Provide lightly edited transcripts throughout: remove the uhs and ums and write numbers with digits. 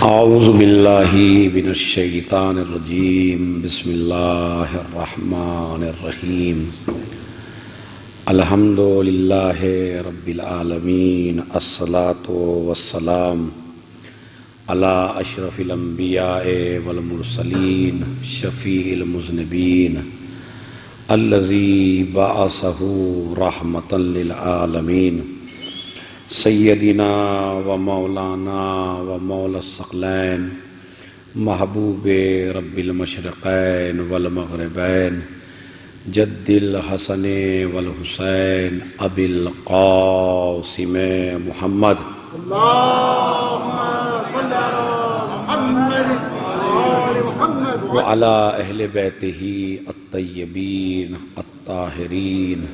اعوذ باللہ من الشیطان الرجیم بسم اللہ الرحمن الرحیم الحمد للہ رب العالمین الصلاۃ والسلام علی اشرف الانبیاء والمرسلین شفیع المذنبین الذی بعثہ رحمۃ للعالمین سیدنا و مولانا و مولا الثقلین محبوب رب المشرقین والمغربین جد الحسن والحسین ابی القاسم محمد اللهم صل على محمد وآل محمد وعلی اہل بیتہ الطیبین الطاہرین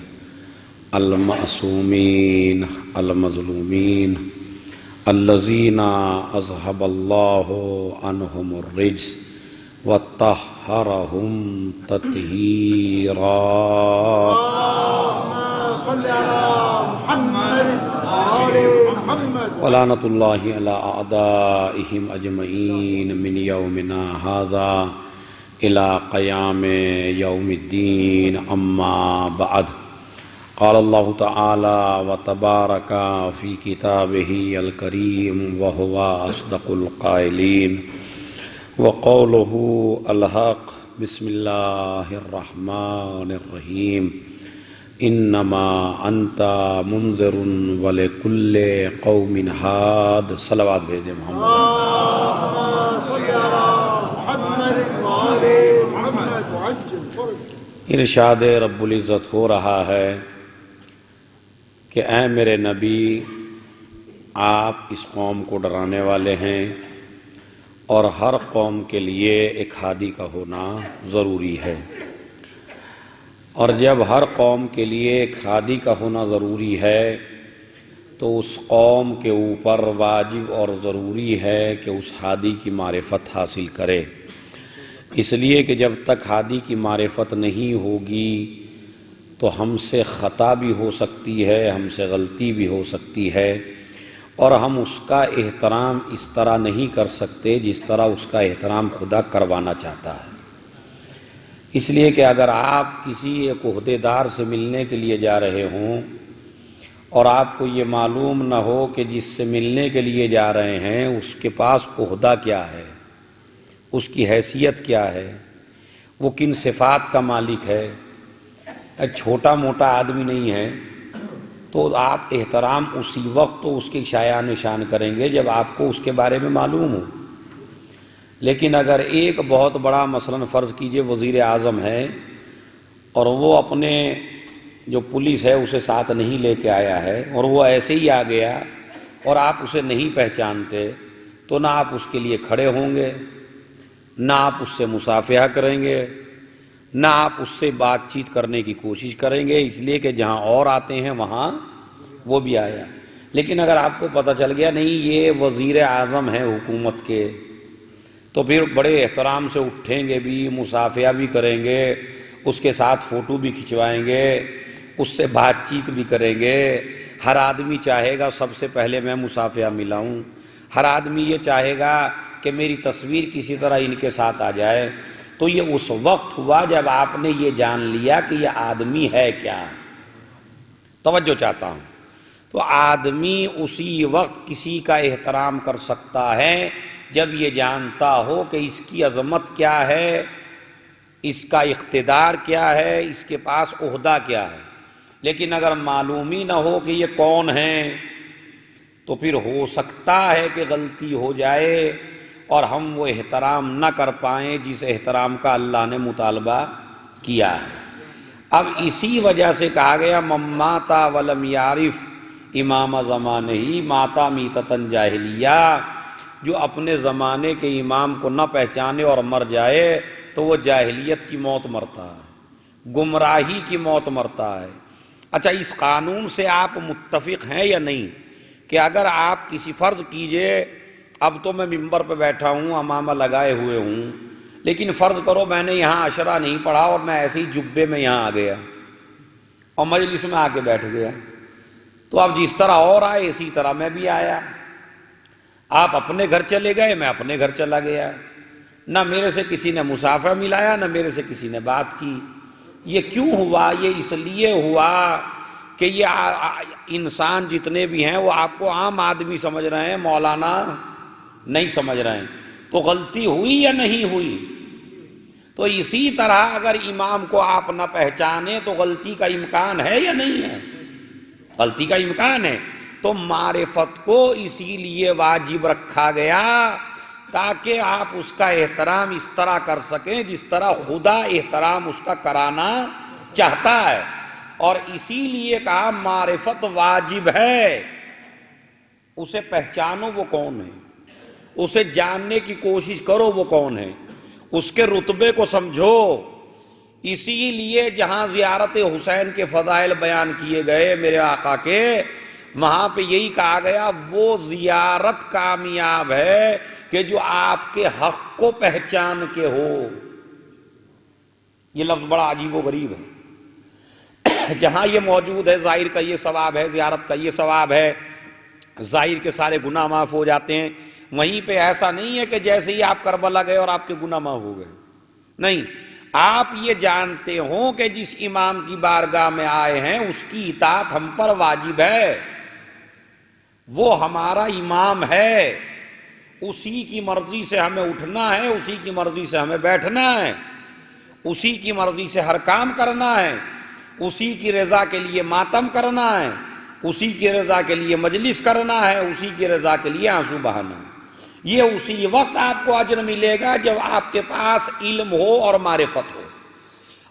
المعصومین المظلومین الذین اذهب اللہ عنہم الرجس وطہرہم تطہیرا اللهم صل على محمد وآل محمد ولعنۃ اللہ علی اعدائہم اجمعین من یومنا ھذا الی قیام یوم الدین اما بعد قال اللہ تعالی وتبارک فی کتابہ الکریم وہو اصدق القائلین وقولہ الحق بسم اللہ الرحمن الرحیم انما انت منذر ولکل قوم ہاد صلوات بھیجیں محمد اللهم صل على محمد وآل محمد وعجل فرجه۔ ارشاد رب العزت ہو رہا ہے کہ اے میرے نبی، آپ اس قوم کو ڈرانے والے ہیں اور ہر قوم کے لیے ایک ہادی کا ہونا ضروری ہے، اور جب ہر قوم کے لیے ایک ہادی کا ہونا ضروری ہے تو اس قوم کے اوپر واجب اور ضروری ہے کہ اس ہادی کی معرفت حاصل کرے، اس لیے کہ جب تک ہادی کی معرفت نہیں ہوگی تو ہم سے خطا بھی ہو سکتی ہے، ہم سے غلطی بھی ہو سکتی ہے، اور ہم اس کا احترام اس طرح نہیں کر سکتے جس طرح اس کا احترام خدا کروانا چاہتا ہے۔ اس لیے کہ اگر آپ کسی ایک عہدیدار سے ملنے کے لیے جا رہے ہوں اور آپ کو یہ معلوم نہ ہو کہ جس سے ملنے کے لیے جا رہے ہیں اس کے پاس عہدہ کیا ہے، اس کی حیثیت کیا ہے، وہ کن صفات کا مالک ہے، ایک چھوٹا موٹا آدمی نہیں ہے، تو آپ احترام اسی وقت تو اس کی شایع نشان کریں گے جب آپ کو اس کے بارے میں معلوم ہو۔ لیکن اگر ایک بہت بڑا مثلا فرض کیجئے وزیر اعظم ہے اور وہ اپنے جو پولیس ہے اسے ساتھ نہیں لے کے آیا ہے اور وہ ایسے ہی آ گیا اور آپ اسے نہیں پہچانتے، تو نہ آپ اس کے لیے کھڑے ہوں گے، نہ آپ اس سے مصافحہ کریں گے، نہ آپ اس سے بات چیت کرنے کی کوشش کریں گے، اس لیے کہ جہاں اور آتے ہیں وہاں وہ بھی آیا۔ لیکن اگر آپ کو پتہ چل گیا نہیں یہ وزیر اعظم ہے حکومت کے، تو پھر بڑے احترام سے اٹھیں گے بھی، مصافحہ بھی کریں گے، اس کے ساتھ فوٹو بھی کھنچوائیں گے، اس سے بات چیت بھی کریں گے۔ ہر آدمی چاہے گا سب سے پہلے میں مصافحہ ملاؤں، ہر آدمی یہ چاہے گا کہ میری تصویر کسی طرح ان کے ساتھ آ جائے۔ تو یہ اس وقت ہوا جب آپ نے یہ جان لیا کہ یہ آدمی ہے کیا۔ توجہ چاہتا ہوں، تو آدمی اسی وقت کسی کا احترام کر سکتا ہے جب یہ جانتا ہو کہ اس کی عظمت کیا ہے، اس کا اقتدار کیا ہے، اس کے پاس عہدہ کیا ہے۔ لیکن اگر معلوم ہی نہ ہو کہ یہ کون ہیں تو پھر ہو سکتا ہے کہ غلطی ہو جائے اور ہم وہ احترام نہ کر پائیں جس احترام کا اللہ نے مطالبہ کیا ہے۔ اب اسی وجہ سے کہا گیا من ماتا ولم یعرف امام زمانہ ماتا میتۃ جاہلیہ، جو اپنے زمانے کے امام کو نہ پہچانے اور مر جائے تو وہ جاہلیت کی موت مرتا ہے، گمراہی کی موت مرتا ہے۔ اچھا، اس قانون سے آپ متفق ہیں یا نہیں کہ اگر آپ کسی فرض کیجئے اب تو میں ممبر پہ بیٹھا ہوں، امامہ لگائے ہوئے ہوں، لیکن فرض کرو میں نے یہاں عشرہ نہیں پڑھا اور میں ایسے ہی جبے میں یہاں آ گیا اور مجلس میں آ کے بیٹھ گیا، تو اب جس طرح اور آئے اسی طرح میں بھی آیا۔ آپ اپنے گھر چلے گئے، میں اپنے گھر چلا گیا، نہ میرے سے کسی نے مسافہ ملایا، نہ میرے سے کسی نے بات کی۔ یہ کیوں ہوا؟ یہ اس لیے ہوا کہ یہ انسان جتنے بھی ہیں وہ آپ کو عام آدمی سمجھ رہے ہیں، مولانا نہیں سمجھ رہے ہیں۔ تو غلطی ہوئی یا نہیں ہوئی؟ تو اسی طرح اگر امام کو آپ نہ پہچانے تو غلطی کا امکان ہے یا نہیں ہے؟ غلطی کا امکان ہے۔ تو معرفت کو اسی لیے واجب رکھا گیا تاکہ آپ اس کا احترام اس طرح کر سکیں جس طرح خدا احترام اس کا کرانا چاہتا ہے، اور اسی لیے کہا معرفت واجب ہے۔ اسے پہچانو وہ کون ہے، اسے جاننے کی کوشش کرو وہ کون ہے، اس کے رتبے کو سمجھو۔ اسی لیے جہاں زیارت حسین کے فضائل بیان کیے گئے میرے آقا کے، وہاں پہ یہی کہا گیا وہ زیارت کامیاب ہے کہ جو آپ کے حق کو پہچان کے ہو۔ یہ لفظ بڑا عجیب و غریب ہے۔ جہاں یہ موجود ہے ظاہر کا یہ ثواب ہے، زیارت کا یہ ثواب ہے، ظاہر کے سارے گناہ معاف ہو جاتے ہیں، وہیں پہ ایسا نہیں ہے کہ جیسے ہی آپ کربلا گئے اور آپ کے گناہ معاف ہو گئے، نہیں، آپ یہ جانتے ہوں کہ جس امام کی بارگاہ میں آئے ہیں اس کی اطاعت ہم پر واجب ہے، وہ ہمارا امام ہے، اسی کی مرضی سے ہمیں اٹھنا ہے، اسی کی مرضی سے ہمیں بیٹھنا ہے، اسی کی مرضی سے ہر کام کرنا ہے، اسی کی رضا کے لیے ماتم کرنا ہے، اسی کی رضا کے لیے مجلس کرنا ہے، اسی کی رضا کے لیے آنسو بہانا ہے۔ یہ اسی وقت آپ کو اجر ملے گا جب آپ کے پاس علم ہو اور معرفت ہو۔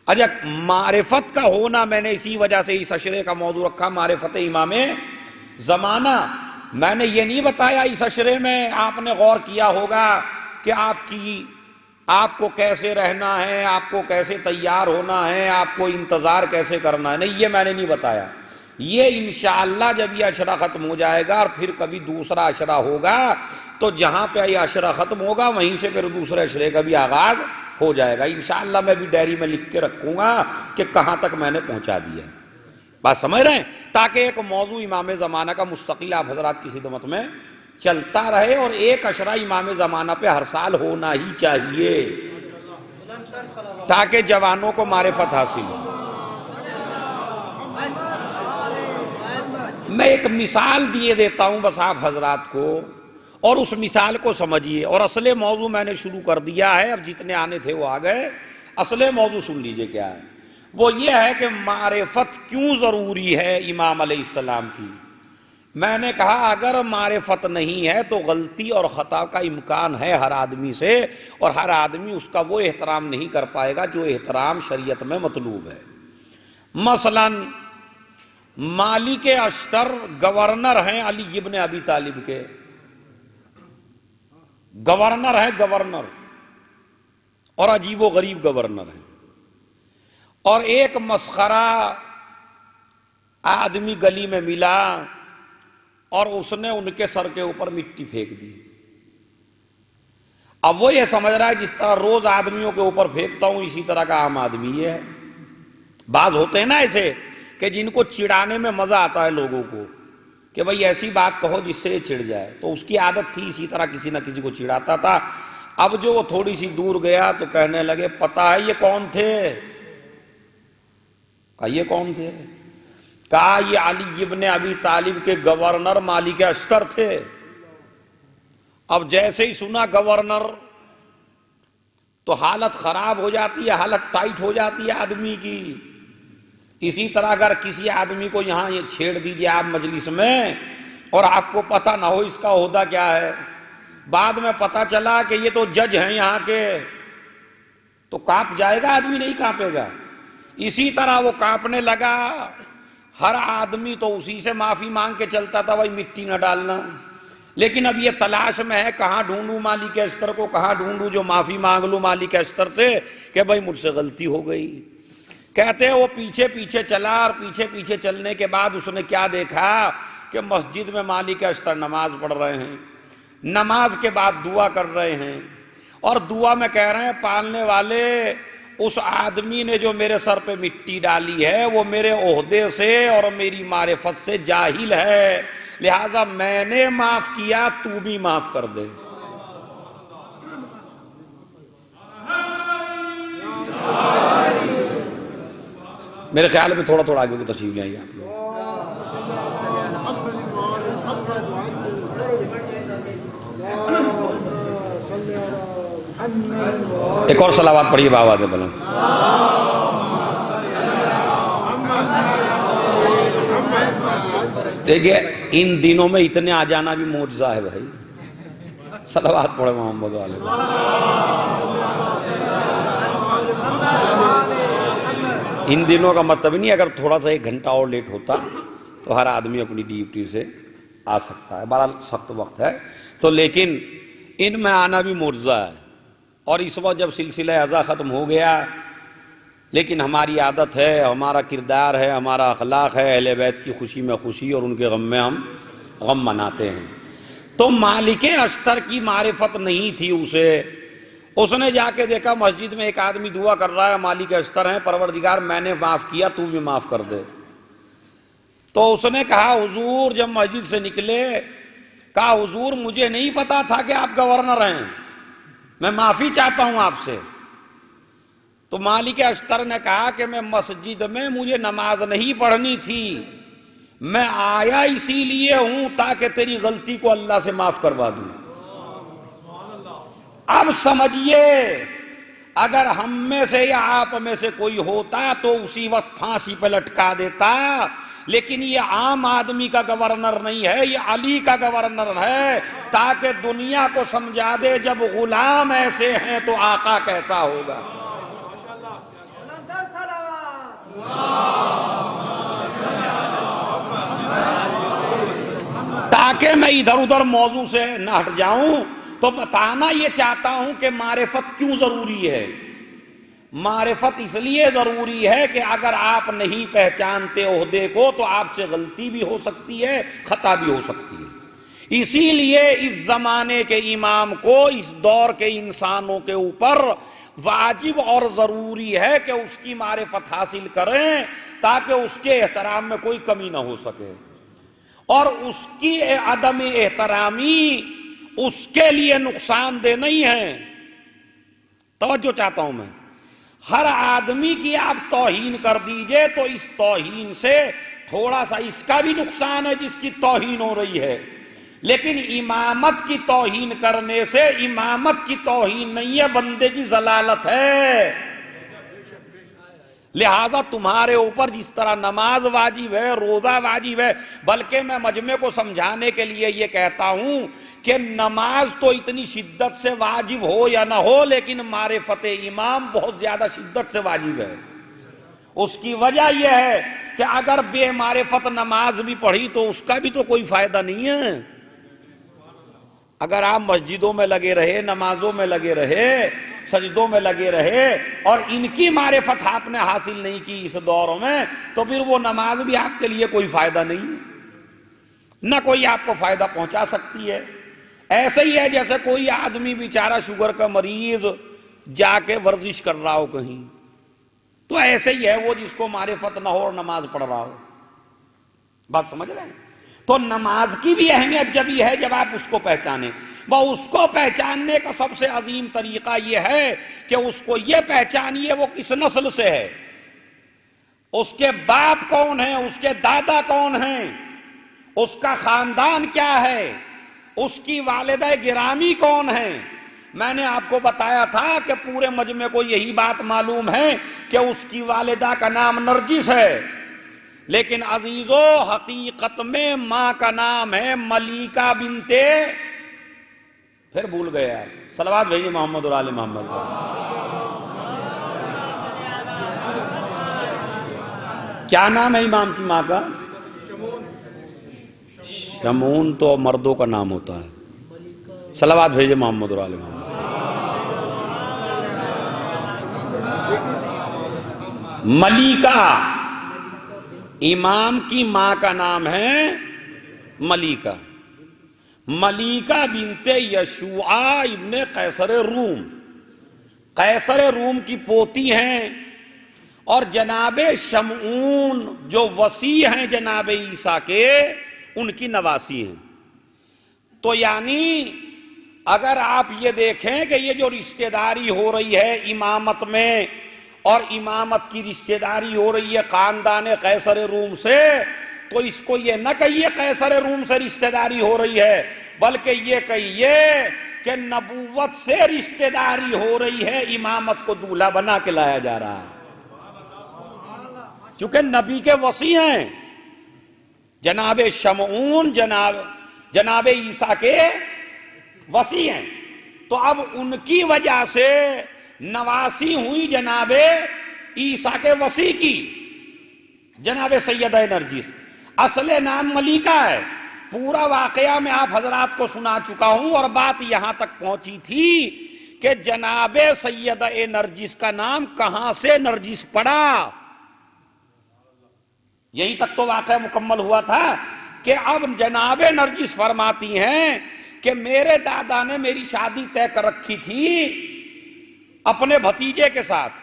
اچھا، معرفت کا ہونا میں نے اسی وجہ سے اس اشرے کا موضوع رکھا، معرفت امام زمانہ۔ میں نے یہ نہیں بتایا اس اشرے میں آپ نے غور کیا ہوگا کہ آپ کو کیسے رہنا ہے، آپ کو کیسے تیار ہونا ہے، آپ کو انتظار کیسے کرنا ہے، نہیں، یہ میں نے نہیں بتایا۔ یہ انشاءاللہ جب یہ عشرہ ختم ہو جائے گا اور پھر کبھی دوسرا عشرہ ہوگا تو جہاں پہ یہ عشرہ ختم ہوگا وہیں سے پھر دوسرے عشرے کا بھی آغاز ہو جائے گا۔ انشاءاللہ میں بھی ڈائری میں لکھ کے رکھوں گا کہ کہاں تک میں نے پہنچا دیا، بات سمجھ رہے ہیں، تاکہ ایک موضوع امام زمانہ کا مستقل آپ حضرات کی خدمت میں چلتا رہے، اور ایک عشرہ امام زمانہ پہ ہر سال ہونا ہی چاہیے تاکہ جوانوں کو معرفت حاصل ہو۔ میں ایک مثال دیے دیتا ہوں بس آپ حضرات کو، اور اس مثال کو سمجھیے، اور اصل موضوع میں نے شروع کر دیا ہے، اب جتنے آنے تھے وہ آ گئے۔ اصل موضوع سن لیجئے کیا ہے، وہ یہ ہے کہ معرفت کیوں ضروری ہے امام علیہ السلام کی۔ میں نے کہا اگر معرفت نہیں ہے تو غلطی اور خطا کا امکان ہے ہر آدمی سے، اور ہر آدمی اس کا وہ احترام نہیں کر پائے گا جو احترام شریعت میں مطلوب ہے۔ مثلا مالک اشتر گورنر ہیں علی ابن ابی طالب کے، گورنر ہے، گورنر، اور عجیب و غریب گورنر ہیں، اور ایک مسخرہ آدمی گلی میں ملا اور اس نے ان کے سر کے اوپر مٹی پھینک دی۔ اب وہ یہ سمجھ رہا ہے جس طرح روز آدمیوں کے اوپر پھینکتا ہوں اسی طرح کا عام آدمی یہ ہے۔ بعض ہوتے ہیں نا ایسے کہ جن کو چڑانے میں مزہ آتا ہے لوگوں کو، کہ بھئی ایسی بات کہو جس سے یہ چڑ جائے، تو اس کی عادت تھی اسی طرح کسی نہ کسی کو چڑاتا تھا۔ اب جو وہ تھوڑی سی دور گیا تو کہنے لگے پتہ ہے یہ کون تھے؟ کہا یہ کون تھے؟ کہا یہ علی ابن ابی طالب کے گورنر مالک اشتر تھے۔ اب جیسے ہی سنا گورنر تو حالت خراب ہو جاتی ہے، حالت ٹائٹ ہو جاتی ہے آدمی کی۔ اسی طرح اگر کسی آدمی کو یہاں یہ چھیڑ دیجئے آپ مجلس میں اور آپ کو پتہ نہ ہو اس کا عہدہ کیا ہے، بعد میں پتہ چلا کہ یہ تو جج ہیں یہاں کے، تو کانپ جائے گا آدمی؟ نہیں کانپے گا۔ اسی طرح وہ کانپنے لگا، ہر آدمی تو اسی سے معافی مانگ کے چلتا تھا بھائی مٹی نہ ڈالنا، لیکن اب یہ تلاش میں ہے کہاں ڈھونڈوں مالک اشتر کو، کہاں ڈھونڈوں جو معافی مانگ لوں مالک اشتر سے کہ بھائی مجھ سے غلطی ہو گئی۔ کہتے ہیں وہ پیچھے پیچھے چلا، اور پیچھے پیچھے چلنے کے بعد اس نے کیا دیکھا کہ مسجد میں مالک اشتر نماز پڑھ رہے ہیں، نماز کے بعد دعا کر رہے ہیں، اور دعا میں کہہ رہے ہیں پالنے والے اس آدمی نے جو میرے سر پہ مٹی ڈالی ہے وہ میرے عہدے سے اور میری معرفت سے جاہل ہے، لہٰذا میں نے معاف کیا، تو بھی معاف کر دے۔ میرے خیال میں تھوڑا تھوڑا آگے کو تشریف لے آئیے آپ لوگ۔ ایک اور صلوات پڑھیے بآواز بلند۔ دیکھیے ان دنوں میں اتنے آ جانا بھی معجزہ ہے بھائی۔ صلوات پڑھے محمد والے۔ ان دنوں کا مطلب نہیں، اگر تھوڑا سا 1 گھنٹہ اور لیٹ ہوتا تو ہر آدمی اپنی ڈیوٹی سے آ سکتا ہے، بہرحال سخت وقت ہے تو، لیکن ان میں آنا بھی معجزہ ہے۔ اور اس وقت جب سلسلہ ازا ختم ہو گیا، لیکن ہماری عادت ہے، ہمارا کردار ہے، ہمارا اخلاق ہے، اہل بیت کی خوشی میں خوشی اور ان کے غم میں ہم غم مناتے ہیں۔ تو مالک اشتر کی معرفت نہیں تھی اسے، اس نے جا کے دیکھا مسجد میں ایک آدمی دعا کر رہا ہے، مالک اشتر ہیں، پروردگار میں نے معاف کیا، تو بھی معاف کر دے۔ تو اس نے کہا حضور، جب مسجد سے نکلے کہا حضور مجھے نہیں پتا تھا کہ آپ گورنر ہیں، میں معافی چاہتا ہوں آپ سے۔ تو مالک اشتر نے کہا کہ میں مسجد میں مجھے نماز نہیں پڑھنی تھی، میں آیا اسی لیے ہوں تاکہ تیری غلطی کو اللہ سے معاف کروا دوں۔ اب سمجھیے اگر ہم میں سے یا آپ میں سے کوئی ہوتا تو اسی وقت پھانسی پہ لٹکا دیتا، لیکن یہ عام آدمی کا گورنر نہیں ہے، یہ علی کا گورنر ہے، تاکہ دنیا کو سمجھا دے جب غلام ایسے ہیں تو آقا کیسا ہوگا۔ تاکہ میں ادھر ادھر موضوع سے نہ ہٹ جاؤں، تو بتانا یہ چاہتا ہوں کہ معرفت کیوں ضروری ہے۔ معرفت اس لیے ضروری ہے کہ اگر آپ نہیں پہچانتے عہدے کو تو آپ سے غلطی بھی ہو سکتی ہے، خطا بھی ہو سکتی ہے۔ اسی لیے اس زمانے کے امام کو اس دور کے انسانوں کے اوپر واجب اور ضروری ہے کہ اس کی معرفت حاصل کریں تاکہ اس کے احترام میں کوئی کمی نہ ہو سکے، اور اس کی عدم احترامی اس کے لیے نقصان دہ نہیں ہے۔ توجہ چاہتا ہوں میں، ہر آدمی کی آپ توہین کر دیجئے تو اس توہین سے تھوڑا سا اس کا بھی نقصان ہے جس کی توہین ہو رہی ہے، لیکن امامت کی توہین کرنے سے امامت کی توہین نہیں ہے، بندے کی ضلالت ہے۔ لہٰذا تمہارے اوپر جس طرح نماز واجب ہے، روزہ واجب ہے، بلکہ میں مجمع کو سمجھانے کے لیے یہ کہتا ہوں کہ نماز تو اتنی شدت سے واجب ہو یا نہ ہو، لیکن معرفت امام بہت زیادہ شدت سے واجب ہے۔ اس کی وجہ یہ ہے کہ اگر بے معرفت نماز بھی پڑھی تو اس کا بھی تو کوئی فائدہ نہیں ہے۔ اگر آپ مسجدوں میں لگے رہے، نمازوں میں لگے رہے، سجدوں میں لگے رہے اور ان کی معرفت آپ نے حاصل نہیں کی اس دور میں، تو پھر وہ نماز بھی آپ کے لیے کوئی فائدہ نہیں، نہ کوئی آپ کو فائدہ پہنچا سکتی ہے۔ ایسے ہی ہے جیسے کوئی آدمی بیچارہ شوگر کا مریض جا کے ورزش کر رہا ہو کہیں، تو ایسے ہی ہے وہ جس کو معرفت نہ ہو اور نماز پڑھ رہا ہو۔ بات سمجھ رہے ہیں؟ تو نماز کی بھی اہمیت جب ہی ہے جب آپ اس کو پہچانیں۔ وہ اس کو پہچاننے کا سب سے عظیم طریقہ یہ ہے کہ اس کو یہ پہچانیے وہ کس نسل سے ہے، اس کے باپ کون ہیں، اس کے دادا کون ہیں، اس کا خاندان کیا ہے، اس کی والدہ گرامی کون ہیں۔ میں نے آپ کو بتایا تھا کہ پورے مجمع کو یہی بات معلوم ہے کہ اس کی والدہ کا نام نرجس ہے، لیکن عزیزو حقیقت میں ماں کا نام ہے ملیکہ بنت، پھر بھول گئے آپ، صلوات بھیجئے محمد اور آل محمد۔ کیا نام ہے امام کی ماں کا؟ شمون تو مردوں کا نام ہوتا ہے، صلوات بھیجئے محمد اور آل محمد۔ ملیکہ، امام کی ماں کا نام ہے ملیکہ، ملیکہ بنت یشوع ابن قیصر روم، قیصر روم کی پوتی ہیں، اور جناب شمعون جو وصی ہیں جناب عیسیٰ کے، ان کی نواسی ہیں۔ تو یعنی اگر آپ یہ دیکھیں کہ یہ جو رشتہ داری ہو رہی ہے امامت میں، اور امامت کی رشتہ داری ہو رہی ہے خاندان قیصر روم سے، تو اس کو یہ نہ کہیے قیصر روم سے رشتہ داری ہو رہی ہے، بلکہ یہ کہیے کہ نبوت سے رشتہ داری ہو رہی ہے، امامت کو دولہا بنا کے لایا جا رہا ہے، چونکہ نبی کے وصی ہیں جناب شمعون، جناب عیسیٰ کے وصی ہیں، تو اب ان کی وجہ سے نواسی ہوئی جناب عیسیٰ کے وصی کی، جناب سیدہ نرجس۔ اصل نام ملیکہ ہے، پورا واقعہ میں آپ حضرات کو سنا چکا ہوں، اور بات یہاں تک پہنچی تھی کہ جناب سیدہ نرجس کا نام کہاں سے نرجس پڑا، یہیں تک تو واقعہ مکمل ہوا تھا کہ اب جناب نرجس فرماتی ہیں کہ میرے دادا نے میری شادی طے کر رکھی تھی اپنے بھتیجے کے ساتھ،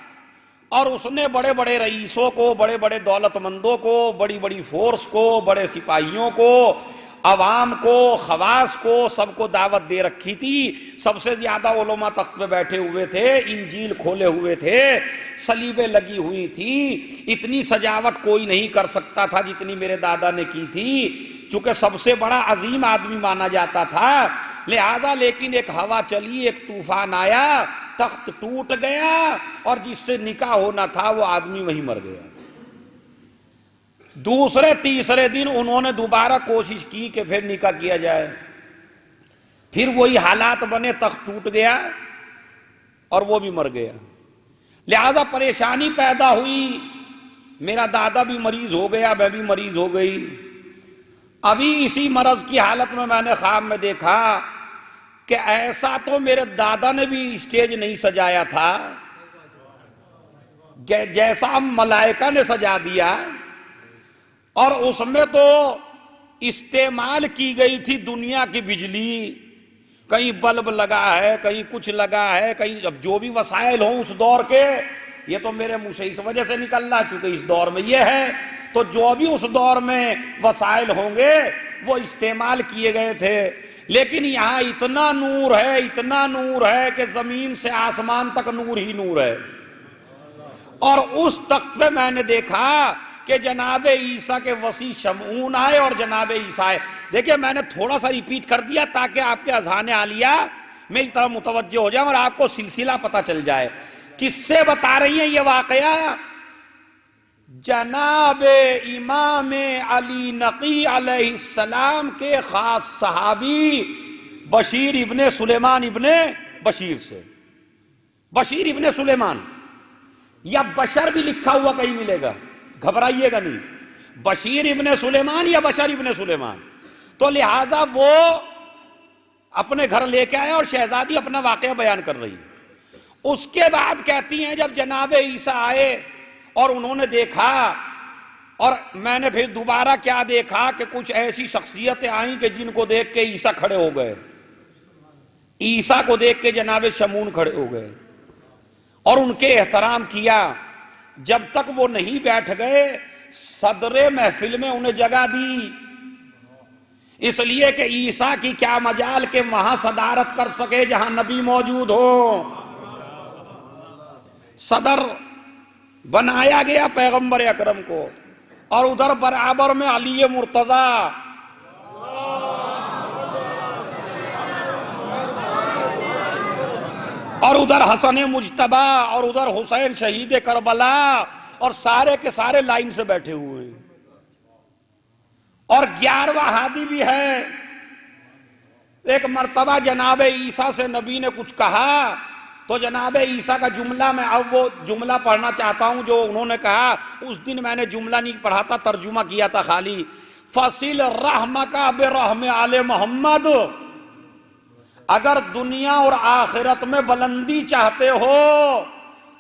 اور اس نے بڑے بڑے رئیسوں کو، بڑے بڑے دولت مندوں کو، بڑی بڑی فورس کو، بڑے سپاہیوں کو، عوام کو، خواص کو، سب کو دعوت دے رکھی تھی۔ سب سے زیادہ علماء تخت پہ بیٹھے ہوئے تھے، انجیل کھولے ہوئے تھے، صلیبیں لگی ہوئی تھی، اتنی سجاوٹ کوئی نہیں کر سکتا تھا جتنی میرے دادا نے کی تھی، چونکہ سب سے بڑا عظیم آدمی مانا جاتا تھا، لہذا لیکن ایک ہوا چلی، ایک طوفان آیا، تخت ٹوٹ گیا، اور جس سے نکاح ہونا تھا وہ آدمی وہیں مر گیا۔ دوسرے تیسرے دن انہوں نے دوبارہ کوشش کی کہ پھر نکاح کیا جائے، پھر وہی حالات بنے، تخت ٹوٹ گیا اور وہ بھی مر گیا، لہذا پریشانی پیدا ہوئی، میرا دادا بھی مریض ہو گیا، میں بھی مریض ہو گئی۔ ابھی اسی مرض کی حالت میں نے خواب میں دیکھا کہ ایسا تو میرے دادا نے بھی اسٹیج نہیں سجایا تھا جیسا ملائکہ نے سجا دیا، اور اس میں تو استعمال کی گئی تھی دنیا کی بجلی، کہیں بلب لگا ہے، کہیں کچھ لگا ہے، کہیں اب جو بھی وسائل ہوں اس دور کے، یہ تو میرے منہ سے اس وجہ سے نکل رہا چونکہ اس دور میں یہ ہے، تو جو بھی اس دور میں وسائل ہوں گے وہ استعمال کیے گئے تھے، لیکن یہاں اتنا نور ہے، اتنا نور ہے کہ زمین سے آسمان تک نور ہی نور ہے۔ اور اس تخت پہ میں نے دیکھا کہ جناب عیسیٰ کے وصی شمعون آئے اور جناب عیسیٰ آئے۔ دیکھیں میں نے تھوڑا سا ریپیٹ کر دیا تاکہ آپ کے اذہان عالیہ میری طرف متوجہ ہو جائے اور آپ کو سلسلہ پتہ چل جائے۔ کس سے بتا رہی ہیں یہ واقعہ؟ جناب امام علی نقی علیہ السلام کے خاص صحابی بشیر ابن سلیمان ابن بشیر سے۔ بشیر ابن سلیمان، یا بشر بھی لکھا ہوا کہیں ملے گا، گھبرائیے گا نہیں، بشیر ابن سلیمان یا بشر ابن سلیمان۔ تو لہذا وہ اپنے گھر لے کے آئے اور شہزادی اپنا واقعہ بیان کر رہی ہے۔ اس کے بعد کہتی ہیں جب جناب عیسیٰ آئے اور انہوں نے دیکھا، اور میں نے پھر دوبارہ کیا دیکھا کہ کچھ ایسی شخصیتیں آئیں کہ جن کو دیکھ کے عیسیٰ کھڑے ہو گئے، عیسیٰ کو دیکھ کے جناب شمعون کھڑے ہو گئے اور ان کے احترام کیا۔ جب تک وہ نہیں بیٹھ گئے صدر محفل میں انہیں جگہ دی، اس لیے کہ عیسیٰ کی کیا مجال کہ وہاں صدارت کر سکے جہاں نبی موجود ہو۔ صدر بنایا گیا پیغمبر اکرم کو، اور ادھر برابر میں علی مرتضیٰ، اور ادھر حسن مجتبی، اور ادھر حسین شہید کربلا، اور سارے کے سارے لائن سے بیٹھے ہوئے ہیں، اور 11واں ہادی بھی ہے۔ ایک مرتبہ جناب عیسیٰ سے نبی نے کچھ کہا تو جناب عیسیٰ کا جملہ، میں اب وہ جملہ پڑھنا چاہتا ہوں جو انہوں نے کہا۔ اس دن میں نے جملہ نہیں پڑھا تھا، ترجمہ کیا تھا خالی۔ فصل رحمک برحم آل محمد، اگر دنیا اور آخرت میں بلندی چاہتے ہو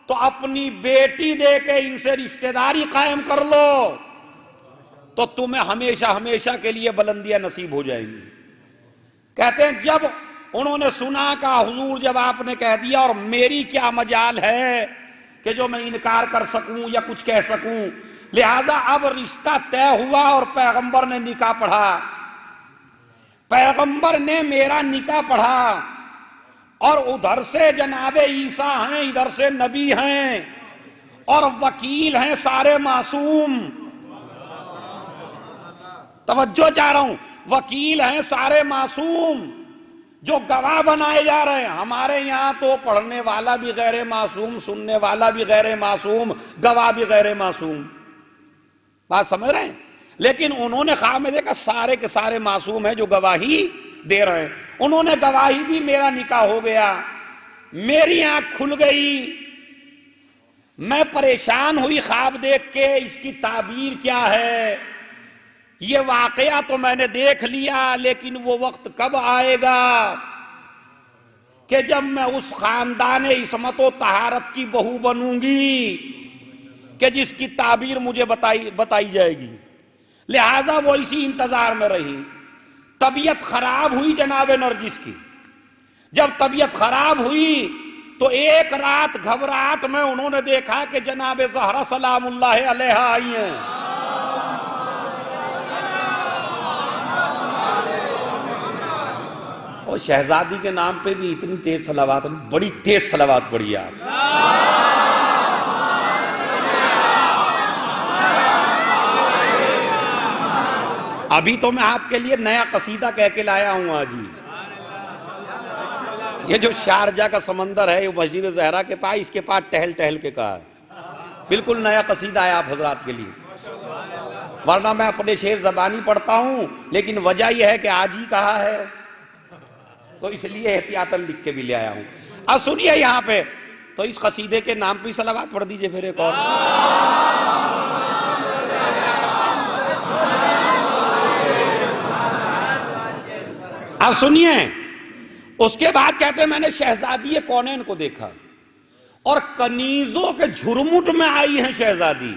تو اپنی بیٹی دے کے ان سے رشتہ داری قائم کر لو تو تمہیں ہمیشہ ہمیشہ کے لیے بلندیاں نصیب ہو جائیں گی۔ کہتے ہیں جب انہوں نے سنا کہ حضور جب آپ نے کہہ دیا، اور میری کیا مجال ہے کہ جو میں انکار کر سکوں یا کچھ کہہ سکوں، لہذا اب رشتہ طے ہوا اور پیغمبر نے نکاح پڑھا۔ پیغمبر نے میرا نکاح پڑھا، اور ادھر سے جناب عیسیٰ ہیں، ادھر سے نبی ہیں، اور وکیل ہیں سارے معصوم. توجہ چاہ رہا ہوں، وکیل ہیں سارے معصوم جو گواہ بنائے جا رہے ہیں. ہمارے یہاں تو پڑھنے والا بھی غیر معصوم، سننے والا بھی غیر معصوم، گواہ بھی غیر معصوم. بات سمجھ رہے ہیں؟ لیکن انہوں نے خواب میں دیکھا سارے کے سارے معصوم ہیں جو گواہی دے رہے ہیں. انہوں نے گواہی دی، میرا نکاح ہو گیا، میری آنکھ کھل گئی، میں پریشان ہوئی خواب دیکھ کے اس کی تعبیر کیا ہے. یہ واقعہ تو میں نے دیکھ لیا، لیکن وہ وقت کب آئے گا کہ جب میں اس خاندان عصمت و طہارت کی بہو بنوں گی کہ جس کی تعبیر مجھے بتائی جائے گی. لہٰذا وہ اسی انتظار میں رہی. طبیعت خراب ہوئی جناب نرجس کی. جب طبیعت خراب ہوئی تو ایک رات گھبراہٹ میں انہوں نے دیکھا کہ جناب زہرا سلام اللہ علیہا آئی ہیں. اور شہزادی کے نام پہ بھی اتنی تیز صلوات، بڑی تیز صلوات پڑھی آپ. ابھی تو میں آپ کے لیے نیا قصیدہ کہہ کے لایا ہوں آج ہی. یہ جو شارجہ کا سمندر ہے، یہ مسجد زہرا کے پاس، اس کے پاس ٹہل ٹہل کے کہا ہے. بالکل نیا قصیدہ ہے آپ حضرات کے لیے. ورنہ میں اپنے شعر زبانی پڑھتا ہوں، لیکن وجہ یہ ہے کہ آج ہی کہا ہے تو اس لیے احتیاطاً لکھ کے بھی لے آیا ہوں. اب سنیے یہاں پہ تو اس قصیدے کے نام پہ صلوات پڑھ دیجئے پھر ایک اور. اب سنیے، اس کے بعد کہتے ہیں میں نے شہزادی کونین کو دیکھا، اور کنیزوں کے جھرمٹ میں آئی ہیں شہزادی،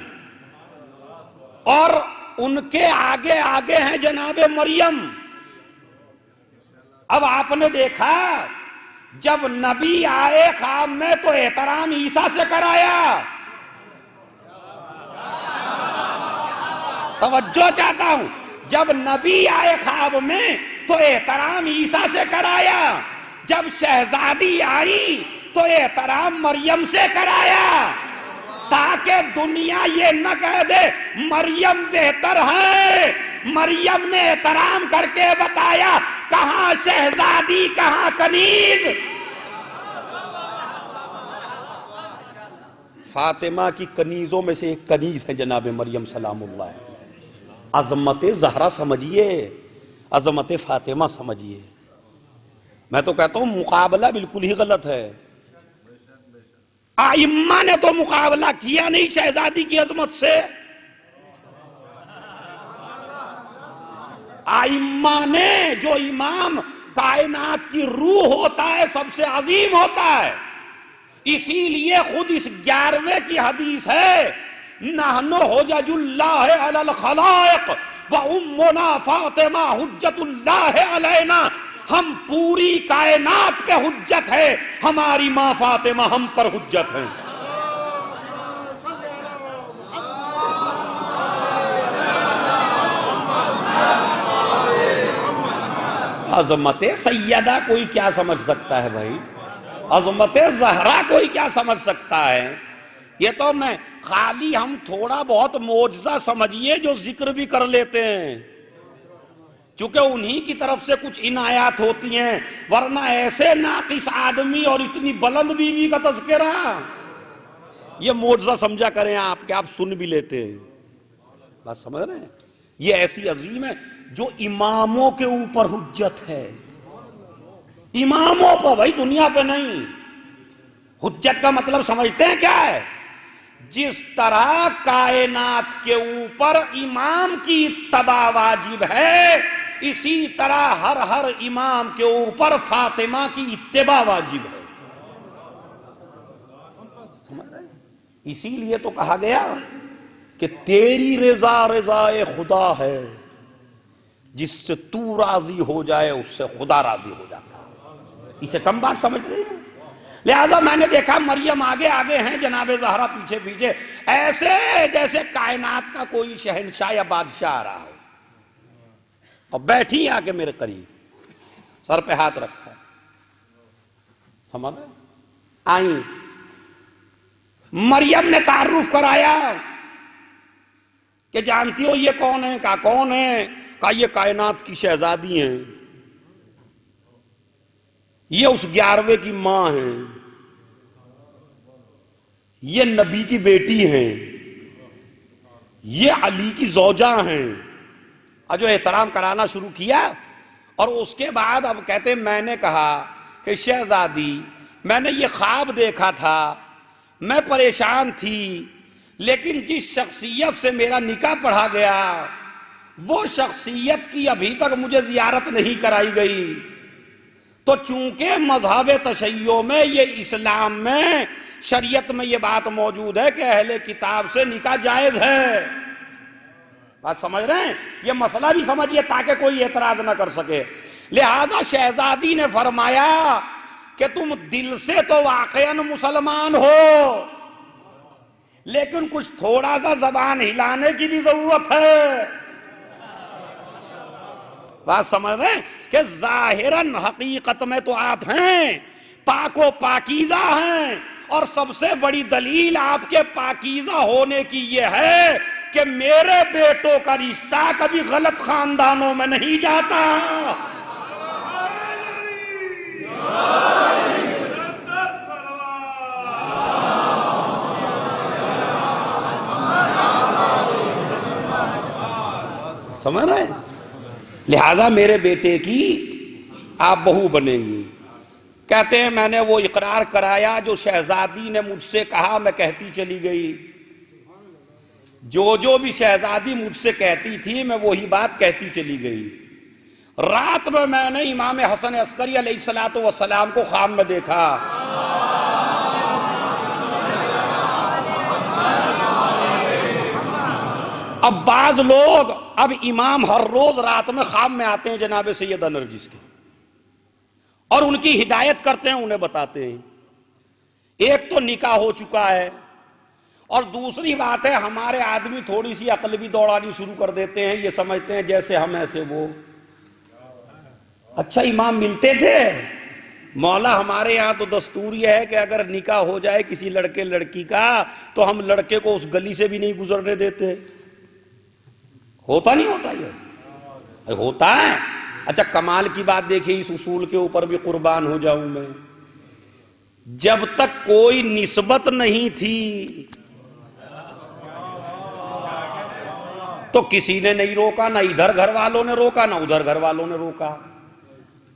اور ان کے آگے آگے ہیں جناب مریم. اب آپ نے دیکھا جب نبی آئے خواب میں تو احترام عیسیٰ سے کرایا. توجہ چاہتا ہوں، جب نبی آئے خواب میں تو احترام عیسیٰ سے کرایا، جب شہزادی آئی تو احترام مریم سے کرایا، تاکہ دنیا یہ نہ کہہ دے مریم بہتر ہے. مریم نے احترام کر کے بتایا کہاں شہزادی کہاں کنیز. فاطمہ کی کنیزوں میں سے ایک کنیز ہے جناب مریم سلام اللہ. عظمت زہرا سمجھیے، عظمت فاطمہ سمجھیے. میں تو کہتا ہوں مقابلہ بالکل ہی غلط ہے. ائمہ نے تو مقابلہ کیا نہیں شہزادی کی عظمت سے. ائمہ نے، جو امام کائنات کی روح ہوتا ہے سب سے عظیم ہوتا ہے، اسی لیے خود اس 11ویں کی حدیث ہے نحن حجج اللہ علی الخلائق وامنا فاطمہ حجت اللہ علینا. ہم پوری کائنات پہ حجت ہے، ہماری ماں فاطمہ ہم پر حجت ہیں. عظمت سیدہ کوئی کیا سمجھ سکتا ہے بھائی؟ عظمت زہرا کوئی کیا سمجھ سکتا ہے؟ یہ تو میں خالی ہم تھوڑا بہت معجزہ سمجھیے جو ذکر بھی کر لیتے ہیں، چونکہ انہی کی طرف سے کچھ عنایات ہوتی ہیں، ورنہ ایسے ناقص آدمی اور اتنی بلند بیوی کا تذکرہ یہ معجزہ سمجھا کریں آپ کہ آپ سن بھی لیتے ہیں. بات سمجھ رہے ہیں؟ یہ ایسی عظیم ہے جو اماموں کے اوپر حجت ہے. اماموں پر بھائی، دنیا پہ نہیں. حجت کا مطلب سمجھتے ہیں کیا ہے؟ جس طرح کائنات کے اوپر امام کی اتباع واجب ہے، اسی طرح ہر امام کے اوپر فاطمہ کی اتباع واجب ہے. سمجھ رہے ہیں؟ اسی لیے تو کہا گیا کہ تیری رضا رضائے خدا ہے، جس سے تو راضی ہو جائے اس سے خدا راضی ہو جاتا ہے. اسے کم بات سمجھ رہے ہیں؟ لہذا میں نے دیکھا مریم آگے آگے ہیں، جناب زہرا پیچھے پیچھے، ایسے جیسے کائنات کا کوئی شہنشاہ یا بادشاہ آ رہا ہو، اور بیٹھی آ کے میرے قریب. سر پہ ہاتھ رکھا، سمجھ رہے؟ آئیں، مریم نے تعارف کرایا کہ جانتی ہو یہ کون ہے؟ کہا کون ہے؟ کہا یہ کائنات کی شہزادی ہیں، یہ اس 11ویں کی ماں ہیں، یہ نبی کی بیٹی ہیں، یہ علی کی زوجہ ہیں۔ اور جو احترام کرانا شروع کیا، اور اس کے بعد اب کہتے ہیں میں نے کہا کہ شہزادی میں نے یہ خواب دیکھا تھا، میں پریشان تھی، لیکن جس شخصیت سے میرا نکاح پڑھا گیا وہ شخصیت کی ابھی تک مجھے زیارت نہیں کرائی گئی، تو چونکہ مذہب تشیع میں، یہ اسلام میں، شریعت میں یہ بات موجود ہے کہ اہل کتاب سے نکاح جائز ہے۔ بات سمجھ رہے ہیں؟ یہ مسئلہ بھی سمجھیے تاکہ کوئی اعتراض نہ کر سکے۔ لہذا شہزادی نے فرمایا کہ تم دل سے تو واقعاً مسلمان ہو، لیکن کچھ تھوڑا سا زبان ہلانے کی بھی ضرورت ہے۔ بات سمجھ رہے ہیں کہ ظاہراً حقیقت میں تو آپ ہیں، پاک و پاکیزہ ہیں، اور سب سے بڑی دلیل آپ کے پاکیزہ ہونے کی یہ ہے کہ میرے بیٹوں کا رشتہ کبھی غلط خاندانوں میں نہیں جاتا۔ سمجھ رہے ہیں؟ لہذا میرے بیٹے کی آپ بہو بنیں گی۔ کہتے ہیں میں نے وہ اقرار کرایا جو شہزادی نے مجھ سے کہا، میں کہتی چلی گئی، جو بھی شہزادی مجھ سے کہتی تھی میں وہی بات کہتی چلی گئی۔ رات میں نے امام حسن عسکری علیہ الصلوۃ والسلام کو خواب میں دیکھا۔ اب بعض لوگ، اب امام ہر روز رات میں خواب میں آتے ہیں جناب سیدہ نرجس کے، اور ان کی ہدایت کرتے ہیں، انہیں بتاتے ہیں۔ ایک تو نکاح ہو چکا ہے، اور دوسری بات ہے ہمارے آدمی تھوڑی سی عقل بھی دوڑانی شروع کر دیتے ہیں، یہ سمجھتے ہیں جیسے ہم ایسے وہ۔ اچھا امام ملتے تھے؟ مولا ہمارے یہاں تو دستور یہ ہے کہ اگر نکاح ہو جائے کسی لڑکے لڑکی کا تو ہم لڑکے کو اس گلی سے بھی نہیں گزرنے دیتے۔ ہوتا نہیں ہوتا؟ یہ ہوتا ہے۔ اچھا کمال کی بات دیکھیں، اس اصول کے اوپر بھی قربان ہو جاؤں میں، جب تک کوئی نسبت نہیں تھی تو کسی نے نہیں روکا، نہ ادھر گھر والوں نے روکا نہ ادھر گھر والوں نے روکا۔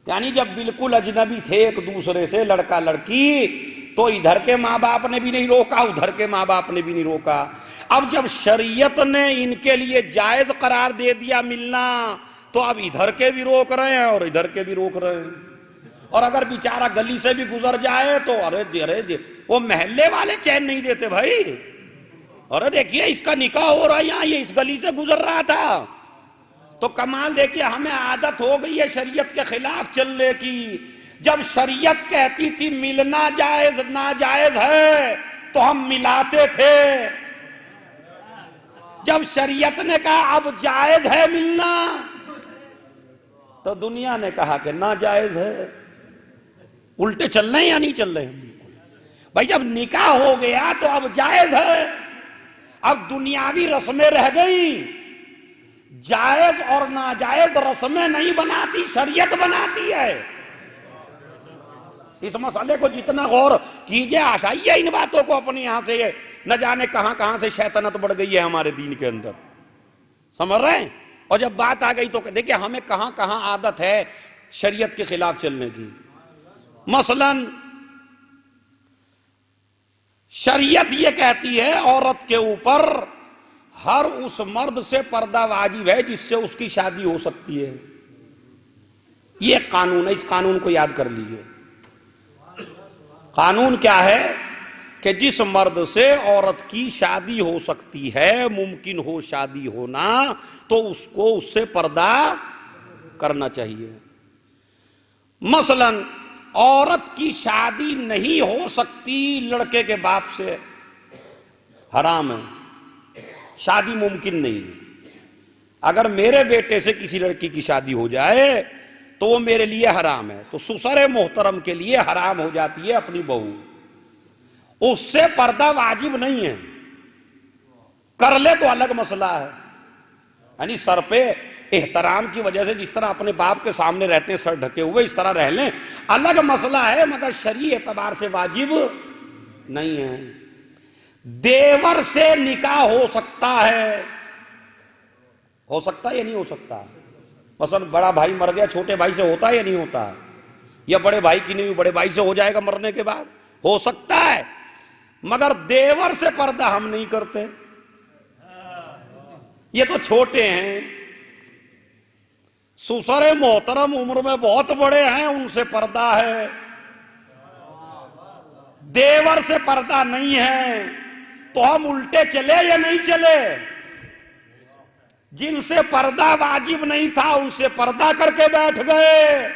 یعنی جب بالکل اجنبی تھے ایک دوسرے سے، لڑکا لڑکی، تو ادھر کے ماں باپ نے بھی نہیں روکا، ادھر کے ماں باپ نے بھی نہیں روکا۔ اب جب شریعت نے ان کے لیے جائز قرار دے دیا ملنا، تو اب ادھر کے بھی روک رہے ہیں اور ادھر کے بھی روک رہے ہیں۔ اور اگر بیچارہ گلی سے بھی گزر جائے تو ارے وہ محلے والے چین نہیں دیتے بھائی، ارے دیکھیے اس کا نکاح ہو رہا ہے یہاں، یہ اس گلی سے گزر رہا تھا۔ تو کمال دیکھیے ہمیں عادت ہو گئی ہے شریعت کے خلاف چلنے کی۔ جب شریعت کہتی تھی ملنا جائز ناجائز ہے تو ہم ملاتے تھے، جب شریعت نے کہا اب جائز ہے ملنا تو دنیا نے کہا کہ ناجائز ہے۔ الٹے چل رہے ہیں یا نہیں چل رہے ہیں؟ بھائی جب نکاح ہو گیا تو اب جائز ہے، اب دنیاوی رسمیں رہ گئیں، جائز اور ناجائز رسمیں نہیں بناتی، شریعت بناتی ہے۔ اس مسئلے کو جتنا غور کیجئے، ہٹائیے ان باتوں کو اپنے یہاں سے، نہ جانے کہاں کہاں سے شیطنت بڑھ گئی ہے ہمارے دین کے اندر، سمجھ رہے ہیں؟ اور جب بات آ گئی تو دیکھیں ہمیں کہاں کہاں عادت ہے شریعت کے خلاف چلنے کی۔ مثلا شریعت یہ کہتی ہے عورت کے اوپر ہر اس مرد سے پردہ واجب ہے جس سے اس کی شادی ہو سکتی ہے۔ یہ ایک قانون ہے، اس قانون کو یاد کر لیجئے۔ قانون کیا ہے کہ جس مرد سے عورت کی شادی ہو سکتی ہے، ممکن ہو شادی ہونا، تو اس کو اس سے پردہ کرنا چاہیے۔ مثلا عورت کی شادی نہیں ہو سکتی لڑکے کے باپ سے، حرام ہے، شادی ممکن نہیں ہے۔ اگر میرے بیٹے سے کسی لڑکی کی شادی ہو جائے تو وہ میرے لیے حرام ہے. تو سسر محترم کے لیے حرام ہو جاتی ہے اپنی بہو, اس سے پردہ واجب نہیں ہے, کر لے تو الگ مسئلہ ہے. یعنی سر پہ احترام کی وجہ سے جس طرح اپنے باپ کے سامنے رہتے ہیں سر ڈھکے ہوئے, اس طرح رہ لیں, الگ مسئلہ ہے, مگر شرعی اعتبار سے واجب نہیں ہے. دیور سے نکاح ہو سکتا ہے, ہو سکتا ہے یا نہیں ہو سکتا؟ مثلا بڑا بھائی مر گیا, چھوٹے بھائی سے ہوتا ہے یا نہیں ہوتا؟ یا بڑے بھائی کی نہیں ہوئی, بڑے بھائی سے ہو جائے گا مرنے کے بعد, ہو سکتا ہے. مگر دیور سے پردہ ہم نہیں کرتے, یہ تو چھوٹے ہیں. سسر محترم عمر میں بہت بڑے ہیں, ان سے پردہ ہے, دیور سے پردہ نہیں ہے. تو ہم الٹے چلے یا نہیں چلے؟ جن سے پردہ واجب نہیں تھا ان سے پردہ کر کے بیٹھ گئے,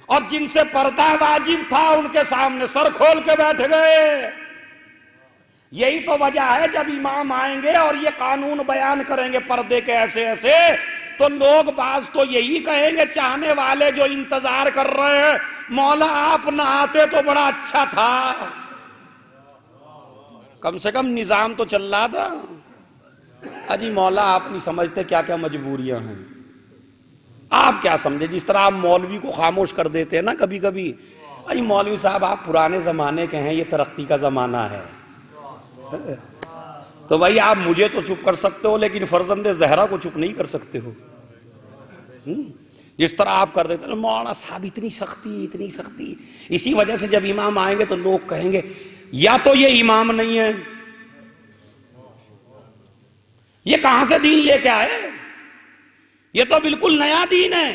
اور جن سے پردہ واجب تھا ان کے سامنے سر کھول کے بیٹھ گئے. یہی تو وجہ ہے جب امام آئیں گے اور یہ قانون بیان کریں گے پردے کے ایسے ایسے, تو لوگ بعض تو یہی کہیں گے, چاہنے والے جو انتظار کر رہے ہیں, مولا آپ نہ آتے تو بڑا اچھا تھا, کم سے کم نظام تو چل رہا تھا. اجی مولا آپ نہیں سمجھتے کیا کیا مجبوریاں ہیں, آپ کیا سمجھے؟ جس طرح آپ مولوی کو خاموش کر دیتے ہیں نا کبھی کبھی, اجی مولوی صاحب آپ پرانے زمانے کے ہیں, یہ ترقی کا زمانہ ہے. تو بھائی آپ مجھے تو چپ کر سکتے ہو, لیکن فرزند زہرا کو چپ نہیں کر سکتے ہو. جس طرح آپ کر دیتے ہیں مولانا صاحب اتنی سختی اتنی سختی. اسی وجہ سے جب امام آئیں گے تو لوگ کہیں گے یا تو یہ امام نہیں ہے, یہ کہاں سے دین لے کے آئے, یہ تو بالکل نیا دین ہے.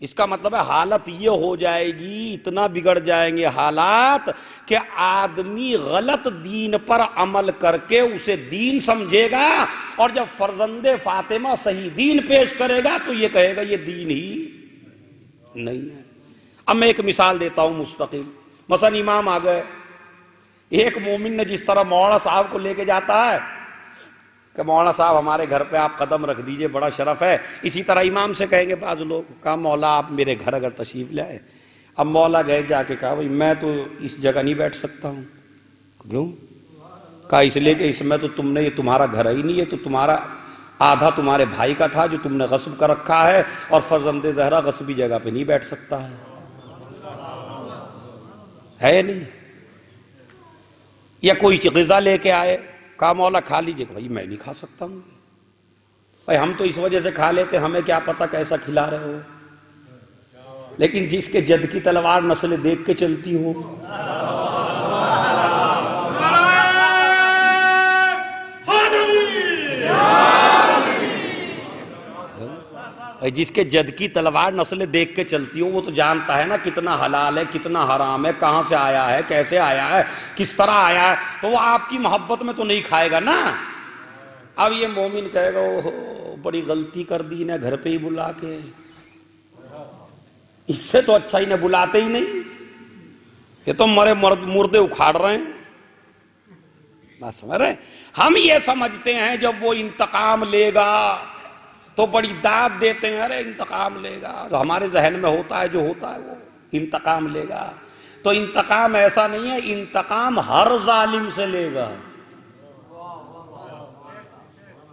اس کا مطلب ہے حالت یہ ہو جائے گی, اتنا بگڑ جائیں گے حالات کہ آدمی غلط دین پر عمل کر کے اسے دین سمجھے گا, اور جب فرزند فاطمہ صحیح دین پیش کرے گا تو یہ کہے گا یہ دین ہی نہیں ہے. اب میں ایک مثال دیتا ہوں مستقل. مثلا امام آ گئے, ایک مومن نے جس طرح مولانا صاحب کو لے کے جاتا ہے کہ مولانا صاحب ہمارے گھر پہ آپ قدم رکھ دیجئے, بڑا شرف ہے, اسی طرح امام سے کہیں گے بعض لوگ, کہا مولا آپ میرے گھر اگر تشریف لائے. اب مولا گئے, جا کے کہا بھائی میں تو اس جگہ نہیں بیٹھ سکتا ہوں. کیوں؟ کہا اس لیے کہ اس میں تو تم نے, یہ تمہارا گھر ہی نہیں ہے, تو تمہارا آدھا تمہارے بھائی کا تھا جو تم نے غصب کر رکھا ہے, اور فرزند زہرا غصبی جگہ پہ نہیں بیٹھ سکتا ہے نہیں. یا کوئی غذا لے کے آئے, کہا مولا کھا لیجئے, بھائی میں نہیں کھا سکتا ہوں. بھائی ہم تو اس وجہ سے کھا لیتے, ہمیں کیا پتہ کیسا کھلا رہے ہو, لیکن جس کے جد کی تلوار نسلیں دیکھ کے چلتی ہو. جس کے جد کی تلوار نسلیں دیکھ کے چلتی ہوں, وہ تو جانتا ہے نا کتنا حلال ہے کتنا حرام ہے, کہاں سے آیا ہے کیسے آیا ہے کس طرح آیا ہے, تو وہ آپ کی محبت میں تو نہیں کھائے گا نا. اب یہ مومن کہے گا اوہ بڑی غلطی کر دی نے گھر پہ ہی بلا کے, اس سے تو اچھا ہی نہ بلاتے ہی نہیں, یہ تو مردے اکھاڑ رہے ہیں. بات سمجھ رہے؟ ہم یہ سمجھتے ہیں جب وہ انتقام لے گا تو بڑی داد دیتے ہیں, ارے انتقام لے گا, تو ہمارے ذہن میں ہوتا ہے جو ہوتا ہے وہ انتقام لے گا. تو انتقام ایسا نہیں ہے, انتقام ہر ظالم سے لے گا.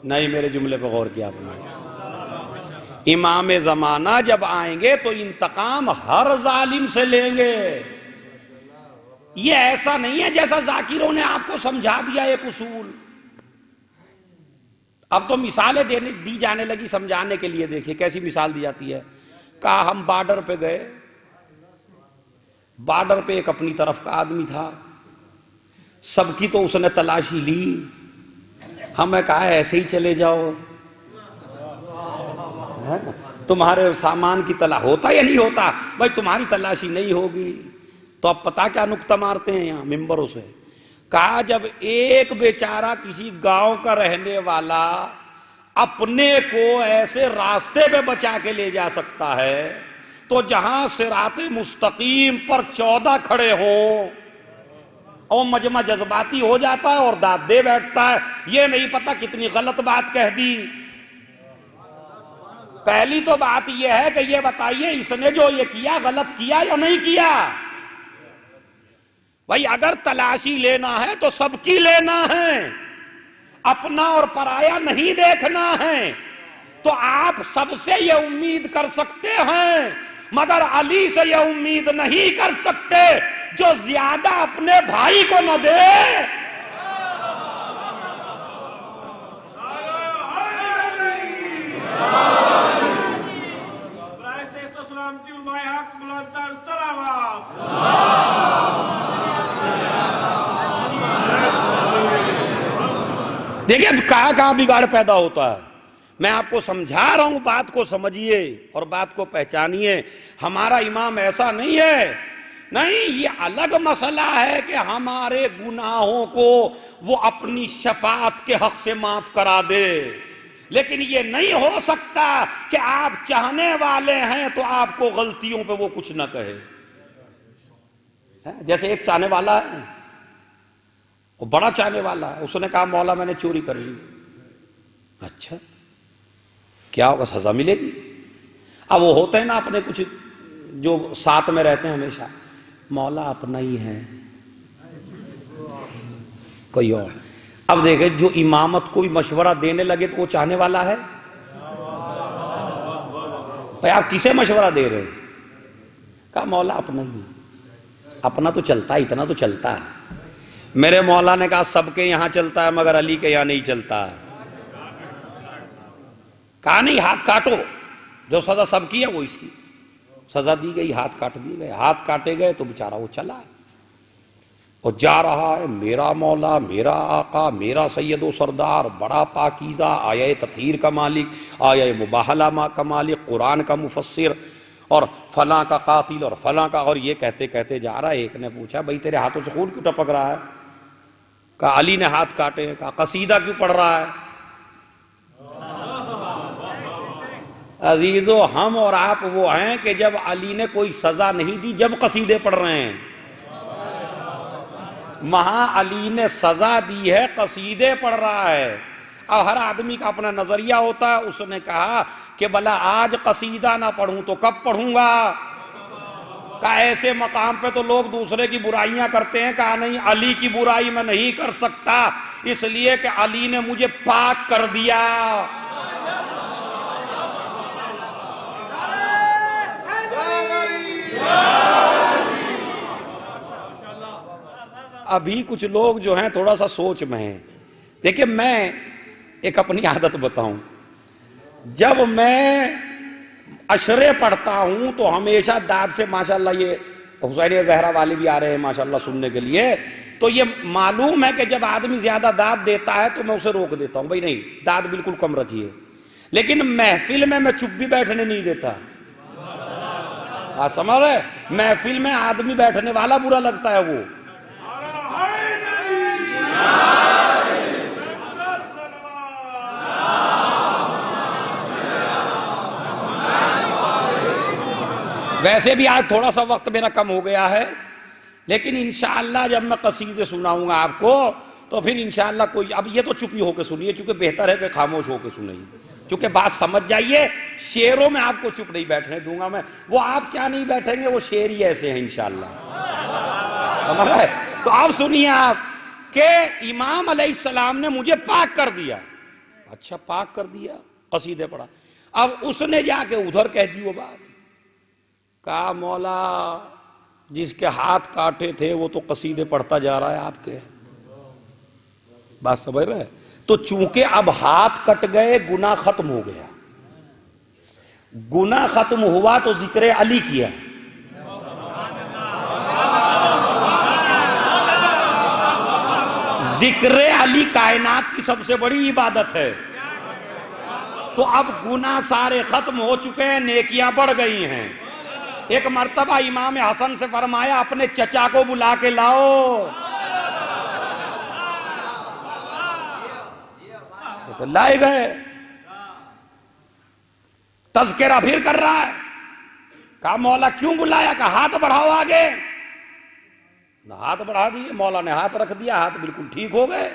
نہیں میرے جملے پہ غور کیا آپ نے, امام زمانہ جب آئیں گے تو انتقام ہر ظالم سے لیں گے. یہ ایسا نہیں ہے جیسا ذاکروں نے آپ کو سمجھا دیا ایک اصول. اب تو مثالیں دی جانے لگی سمجھانے کے لیے. دیکھیے کیسی مثال دی جاتی ہے. کہا ہم بارڈر پہ گئے, بارڈر پہ ایک اپنی طرف کا آدمی تھا, سب کی تو اس نے تلاشی لی, ہمیں کہا ایسے ہی چلے جاؤ, تمہارے سامان کی تلاش ہوتا یا نہیں ہوتا, بھائی تمہاری تلاشی نہیں ہوگی. تو اب پتہ کیا نکتہ مارتے ہیں یہاں ممبروں سے, کہا جب ایک بیچارہ کسی گاؤں کا رہنے والا اپنے کو ایسے راستے پہ بچا کے لے جا سکتا ہے, تو جہاں صراط مستقیم پر 14 کھڑے ہوں, اور مجمع جذباتی ہو جاتا ہے اور داد دے بیٹھتا ہے, یہ نہیں پتا کتنی غلط بات کہہ دی. پہلی تو بات یہ ہے کہ یہ بتائیے اس نے جو یہ کیا غلط کیا یا نہیں کیا؟ بھائی اگر تلاشی لینا ہے تو سب کی لینا ہے، اپنا اور پرایا نہیں دیکھنا ہے۔ تو آپ سب سے یہ امید کر سکتے ہیں مگر علی سے یہ امید نہیں کر سکتے جو زیادہ اپنے بھائی کو نہ دے۔ دیکھیں کہاں بگاڑ پیدا ہوتا ہے۔ میں آپ کو سمجھا رہا ہوں، بات کو سمجھیے اور بات کو پہچانیے۔ ہمارا امام ایسا نہیں ہے، نہیں، یہ الگ مسئلہ ہے کہ ہمارے گناہوں کو وہ اپنی شفاعت کے حق سے معاف کرا دے، لیکن یہ نہیں ہو سکتا کہ آپ چاہنے والے ہیں تو آپ کو غلطیوں پہ وہ کچھ نہ کہے۔ جیسے ایک چاہنے والا ہے، وہ بڑا چاہنے والا ہے، اس نے کہا مولا میں نے چوری کر لی۔ اچھا کیا ہوگا؟ سزا ملے گی۔ اب وہ ہوتے ہیں نا اپنے کچھ جو ساتھ میں رہتے ہیں ہمیشہ، مولا اپنا ہی ہے کوئی اور۔ اب دیکھیں جو امامت کو بھی مشورہ دینے لگے تو وہ چاہنے والا ہے۔ بھائی آپ کسے مشورہ دے رہے ہیں؟ کہا مولا اپنا ہی، اپنا تو چلتا ہے، اتنا تو چلتا ہے۔ میرے مولا نے کہا سب کے یہاں چلتا ہے مگر علی کے یہاں نہیں چلتا ہے۔ کہا نہیں، ہاتھ کاٹو، جو سزا سب کی ہے وہ اس کی۔ سزا دی گئی، ہاتھ کاٹ دیے گئے۔ ہاتھ کاٹے گئے تو بیچارہ وہ چلا اور جا رہا ہے، میرا مولا، میرا آقا، میرا سید و سردار، بڑا پاکیزہ، آیہ تطہیر کا مالک، آیہ مباہلہ کا مالک، قرآن کا مفسر، اور فلاں کا قاتل اور فلاں کا، اور یہ کہتے کہتے جا رہا ہے۔ ایک نے پوچھا بھائی تیرے ہاتھوں سے خون کیوں ٹپک رہا ہے؟ کہا علی نے ہاتھ کاٹے۔ کہا قصیدہ کیوں پڑھ رہا ہے؟ عزیزو ہم اور آپ وہ ہیں کہ جب علی نے کوئی سزا نہیں دی جب قصیدے پڑھ رہے ہیں، وہاں علی نے سزا دی ہے، قصیدے پڑھ رہا ہے۔ اب ہر آدمی کا اپنا نظریہ ہوتا ہے۔ اس نے کہا کہ بھلا آج قصیدہ نہ پڑھوں تو کب پڑھوں گا؟ کہا ایسے مقام پہ تو لوگ دوسرے کی برائیاں کرتے ہیں۔ کہا نہیں، علی کی برائی میں نہیں کر سکتا، اس لیے کہ علی نے مجھے پاک کر دیا۔ ابھی کچھ لوگ جو ہیں تھوڑا سا سوچ میں ہیں۔ دیکھیں میں ایک اپنی عادت بتاؤں، جب میں عشرے پڑھتا ہوں تو ہمیشہ داد سے، ماشاءاللہ یہ حسین زہرا والے بھی آ رہے ہیں ماشاءاللہ سننے کے لیے، تو یہ معلوم ہے کہ جب آدمی زیادہ داد دیتا ہے تو میں اسے روک دیتا ہوں، بھائی نہیں داد بالکل کم رکھیے۔ لیکن محفل میں چپ بھی بیٹھنے نہیں دیتا۔ آپ سمجھ رہے؟ محفل میں آدمی بیٹھنے والا برا لگتا ہے وہ۔ ویسے بھی آج تھوڑا سا وقت میرا کم ہو گیا ہے، لیکن انشاءاللہ جب میں قصیدے سناؤں گا آپ کو تو پھر انشاءاللہ کوئی، اب یہ تو چپی ہو کے سنیے، چونکہ بہتر ہے کہ خاموش ہو کے سنیے، چونکہ بات سمجھ جائیے۔ شعروں میں آپ کو چپ نہیں بیٹھنے دوں گا میں، وہ آپ کیا نہیں بیٹھیں گے، وہ شعر ہی ایسے ہیں انشاءاللہ، سمجھ رہے؟ تو آپ سنیے آپ کہ امام علیہ السلام نے مجھے پاک کر دیا۔ اچھا پاک کر دیا، قصیدے پڑھا۔ اب اس نے جا کے ادھر کہہ دی وہ بات، کہا مولا جس کے ہاتھ کاٹے تھے وہ تو قصیدے پڑھتا جا رہا ہے آپ کے۔ بات سمجھ رہے؟ تو چونکہ اب ہاتھ کٹ گئے، گناہ ختم ہو گیا، گناہ ختم ہوا تو ذکر علی کیا۔ ذکر علی کائنات کی سب سے بڑی عبادت ہے۔ تو اب گناہ سارے ختم ہو چکے ہیں، نیکیاں بڑھ گئی ہیں۔ ایک مرتبہ امام حسن سے فرمایا اپنے چچا کو بلا کے لاؤ، تو لائے گئے۔ تذکرہ پھر کر رہا ہے، کہا مولا کیوں بلایا؟ کہا ہاتھ بڑھاؤ آگے۔ ہاتھ بڑھا دیے، مولا نے ہاتھ رکھ دیا، ہاتھ بالکل ٹھیک ہو گئے۔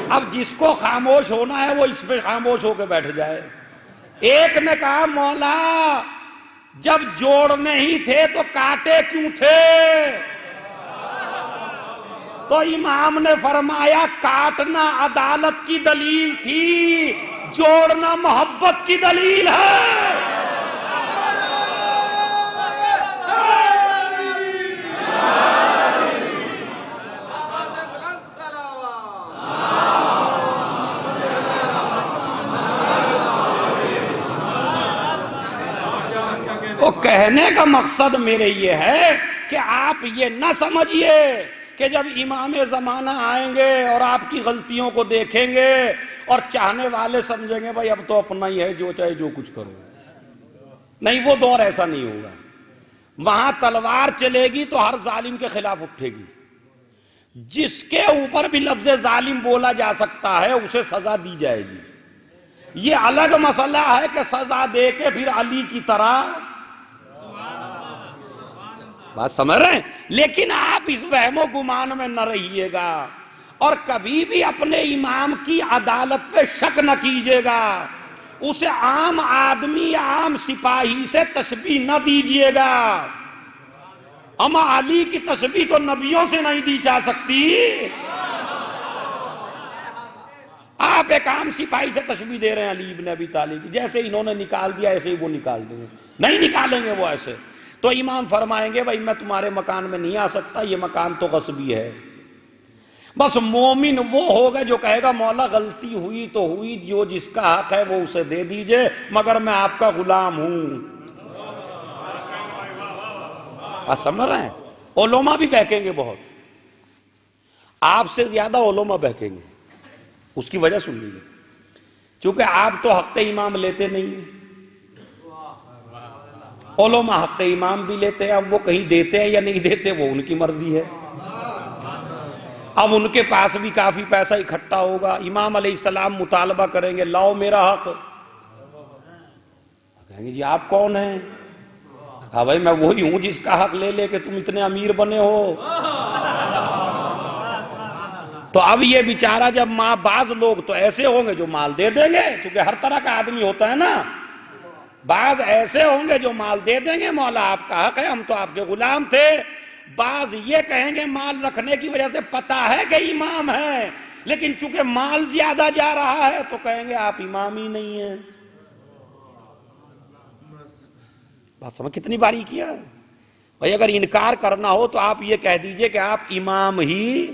اب جس کو خاموش ہونا ہے وہ اس پہ خاموش ہو کے بیٹھ جائے۔ ایک نے کہا مولا جب جوڑنے ہی تھے تو کاٹے کیوں تھے؟ تو امام نے فرمایا کاٹنا عدالت کی دلیل تھی، جوڑنا محبت کی دلیل ہے۔ وہ کہنے کا مقصد میرے یہ ہے کہ آپ یہ نہ سمجھیے کہ جب امام زمانہ آئیں گے اور آپ کی غلطیوں کو دیکھیں گے اور چاہنے والے سمجھیں گے بھائی اب تو اپنا ہی ہے، جو چاہے جو کچھ کرو۔ نہیں، وہ دور ایسا نہیں ہوگا۔ وہاں تلوار چلے گی تو ہر ظالم کے خلاف اٹھے گی، جس کے اوپر بھی لفظ ظالم بولا جا سکتا ہے اسے سزا دی جائے گی۔ یہ الگ مسئلہ ہے کہ سزا دے کے پھر علی کی طرح، بات سمجھ رہے ہیں؟ لیکن آپ اس وہم و گمان میں نہ رہیے گا اور کبھی بھی اپنے امام کی عدالت پہ شک نہ کیجیے گا، اسے عام آدمی یا عام سپاہی سے تشبیہ نہ دیجیے گا۔ اما علی کی تشبیہ تو نبیوں سے نہیں دی جا سکتی۔ آپ ایک عام سپاہی سے تشبیہ دے رہے ہیں علی ابن ابی طالب، جیسے انہوں نے نکال دیا ایسے ہی وہ نکال دیں گے، نہیں نکالیں گے وہ ایسے۔ تو امام فرمائیں گے بھائی میں تمہارے مکان میں نہیں آ سکتا، یہ مکان تو غصبی ہے۔ بس مومن وہ ہوگا جو کہے گا مولا غلطی ہوئی تو ہوئی، جو جس کا حق ہے وہ اسے دے دیجئے، مگر میں آپ کا غلام ہوں۔ آپ سمجھ رہے ہیں؟ علماء بھی بہکیں گے بہت، آپ سے زیادہ علماء بہکیں گے، اس کی وجہ سن لیجیے، چونکہ آپ تو حق امام لیتے نہیں ہیں، علماء حق امام بھی لیتے ہیں۔ اب وہ کہیں دیتے ہیں یا نہیں دیتے وہ ان کی مرضی ہے۔ اب ان کے پاس بھی کافی پیسہ اکٹھا ہوگا، امام علیہ السلام مطالبہ کریں گے لاؤ میرا حق، کہیں گے جی آپ کون ہیں؟ کہا بھائی میں وہی ہوں جس کا حق لے لے کہ تم اتنے امیر بنے ہو۔ تو اب یہ بیچارہ جب بعض لوگ تو ایسے ہوں گے جو مال دے دیں گے، کیونکہ ہر طرح کا آدمی ہوتا ہے نا، بعض ایسے ہوں گے جو مال دے دیں گے مولا آپ کا حق ہے، ہم تو آپ کے غلام تھے۔ بعض یہ کہیں گے مال رکھنے کی وجہ سے پتہ ہے کہ امام ہے، لیکن چونکہ مال زیادہ جا رہا ہے تو کہیں گے آپ امام ہی نہیں ہیں۔ بات سمجھ کتنی باری کیا ہے بھائی؟ اگر انکار کرنا ہو تو آپ یہ کہہ دیجئے کہ آپ امام ہی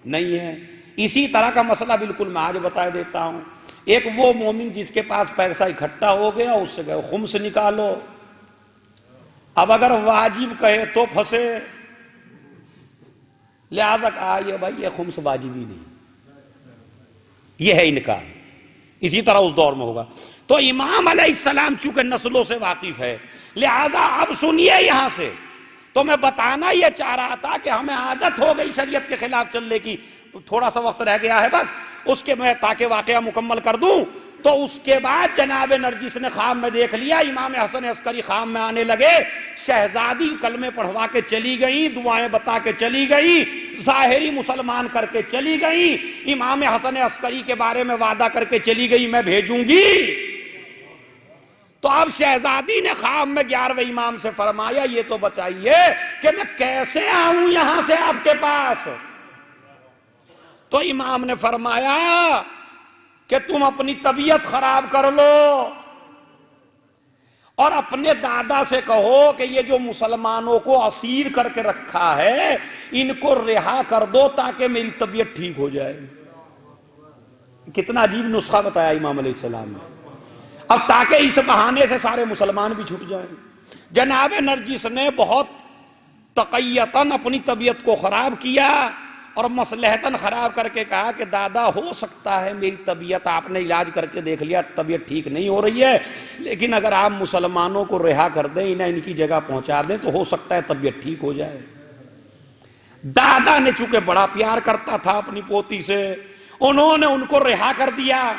نہیں ہیں۔ اسی طرح کا مسئلہ بالکل میں آج بتا دیتا ہوں۔ ایک وہ مومن جس کے پاس پیسہ اکٹھا ہو گیا، اس سے کہے خمس نکالو، اب اگر واجب کہے تو پھنسے، لہذا کہا یہ بھائی یہ خمس واجب ہی نہیں، یہ ہے انکار۔ اسی طرح اس دور میں ہوگا۔ تو امام علیہ السلام چونکہ نسلوں سے واقف ہے، لہذا اب سنیے یہاں سے، تو میں بتانا یہ چاہ رہا تھا کہ ہمیں عادت ہو گئی شریعت کے خلاف چلنے کی، تھوڑا سا وقت رہ گیا ہے بس، اس کے میں تاکہ واقعہ مکمل کر دوں۔ تو اس کے بعد جناب نرجس نے خواب میں دیکھ لیا، امام حسن عسکری خواب میں آنے لگے، شہزادی کلمے پڑھوا کے چلی گئیں، دعائیں بتا کے چلی گئیں، ظاہری مسلمان کر کے چلی گئیں، امام حسن عسکری کے بارے میں وعدہ کر کے چلی گئی میں بھیجوں گی۔ تو اب شہزادی نے خواب میں 11ویں امام سے فرمایا یہ تو بچائیے کہ میں کیسے آؤں یہاں سے آپ کے پاس؟ تو امام نے فرمایا کہ تم اپنی طبیعت خراب کر لو اور اپنے دادا سے کہو کہ یہ جو مسلمانوں کو اسیر کر کے رکھا ہے ان کو رہا کر دو تاکہ میری طبیعت ٹھیک ہو جائے۔ کتنا عجیب نسخہ بتایا امام علیہ السلام نے، اب تاکہ اس بہانے سے سارے مسلمان بھی چھٹ جائیں۔ جناب نرجس نے بہت تقیتاً اپنی طبیعت کو خراب کیا اور مصلحتاً خراب کر کے کہا کہ دادا ہو سکتا ہے میری طبیعت، آپ نے علاج کر کے دیکھ لیا طبیعت ٹھیک نہیں ہو رہی ہے، لیکن اگر آپ مسلمانوں کو رہا کر دیں، انہیں ان کی جگہ پہنچا دیں تو ہو سکتا ہے طبیعت ٹھیک ہو جائے۔ دادا نے چونکہ بڑا پیار کرتا تھا اپنی پوتی سے، انہوں نے ان کو رہا کر دیا۔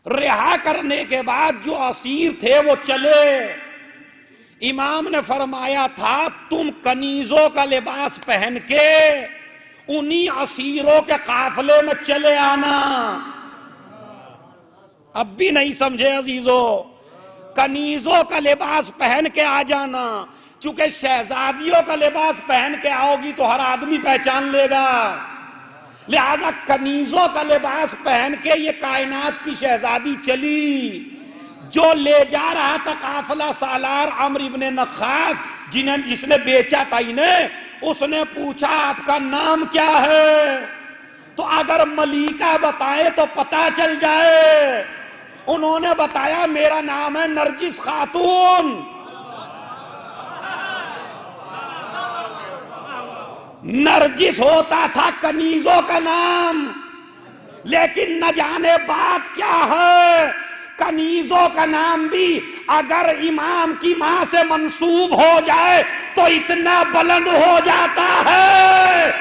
رہا کرنے کے بعد جو اسیر تھے وہ چلے۔ امام نے فرمایا تھا تم کنیزوں کا لباس پہن کے انہی اسیروں کے قافلے میں چلے آنا. اب بھی نہیں سمجھے عزیزو؟ کنیزوں کا لباس پہن کے آ جانا. چونکہ شہزادیوں کا لباس پہن کے آؤ گی تو ہر آدمی پہچان لے گا، لہذا کنیزوں کا لباس پہن کے یہ کائنات کی شہزادی چلی. جو لے جا رہا تھا قافلہ سالار عمرو ابن نخاس، جس نے بیچا تھا انہیں، اس نے پوچھا آپ کا نام کیا ہے؟ تو اگر ملیکہ بتائے تو پتہ چل جائے. انہوں نے بتایا میرا نام ہے نرجس خاتون. نرجس ہوتا تھا کنیزوں کا نام، لیکن نہ جانے بات کیا ہے، کنیزوں کا نام بھی اگر امام کی ماں سے منسوب ہو جائے تو اتنا بلند ہو جاتا ہے.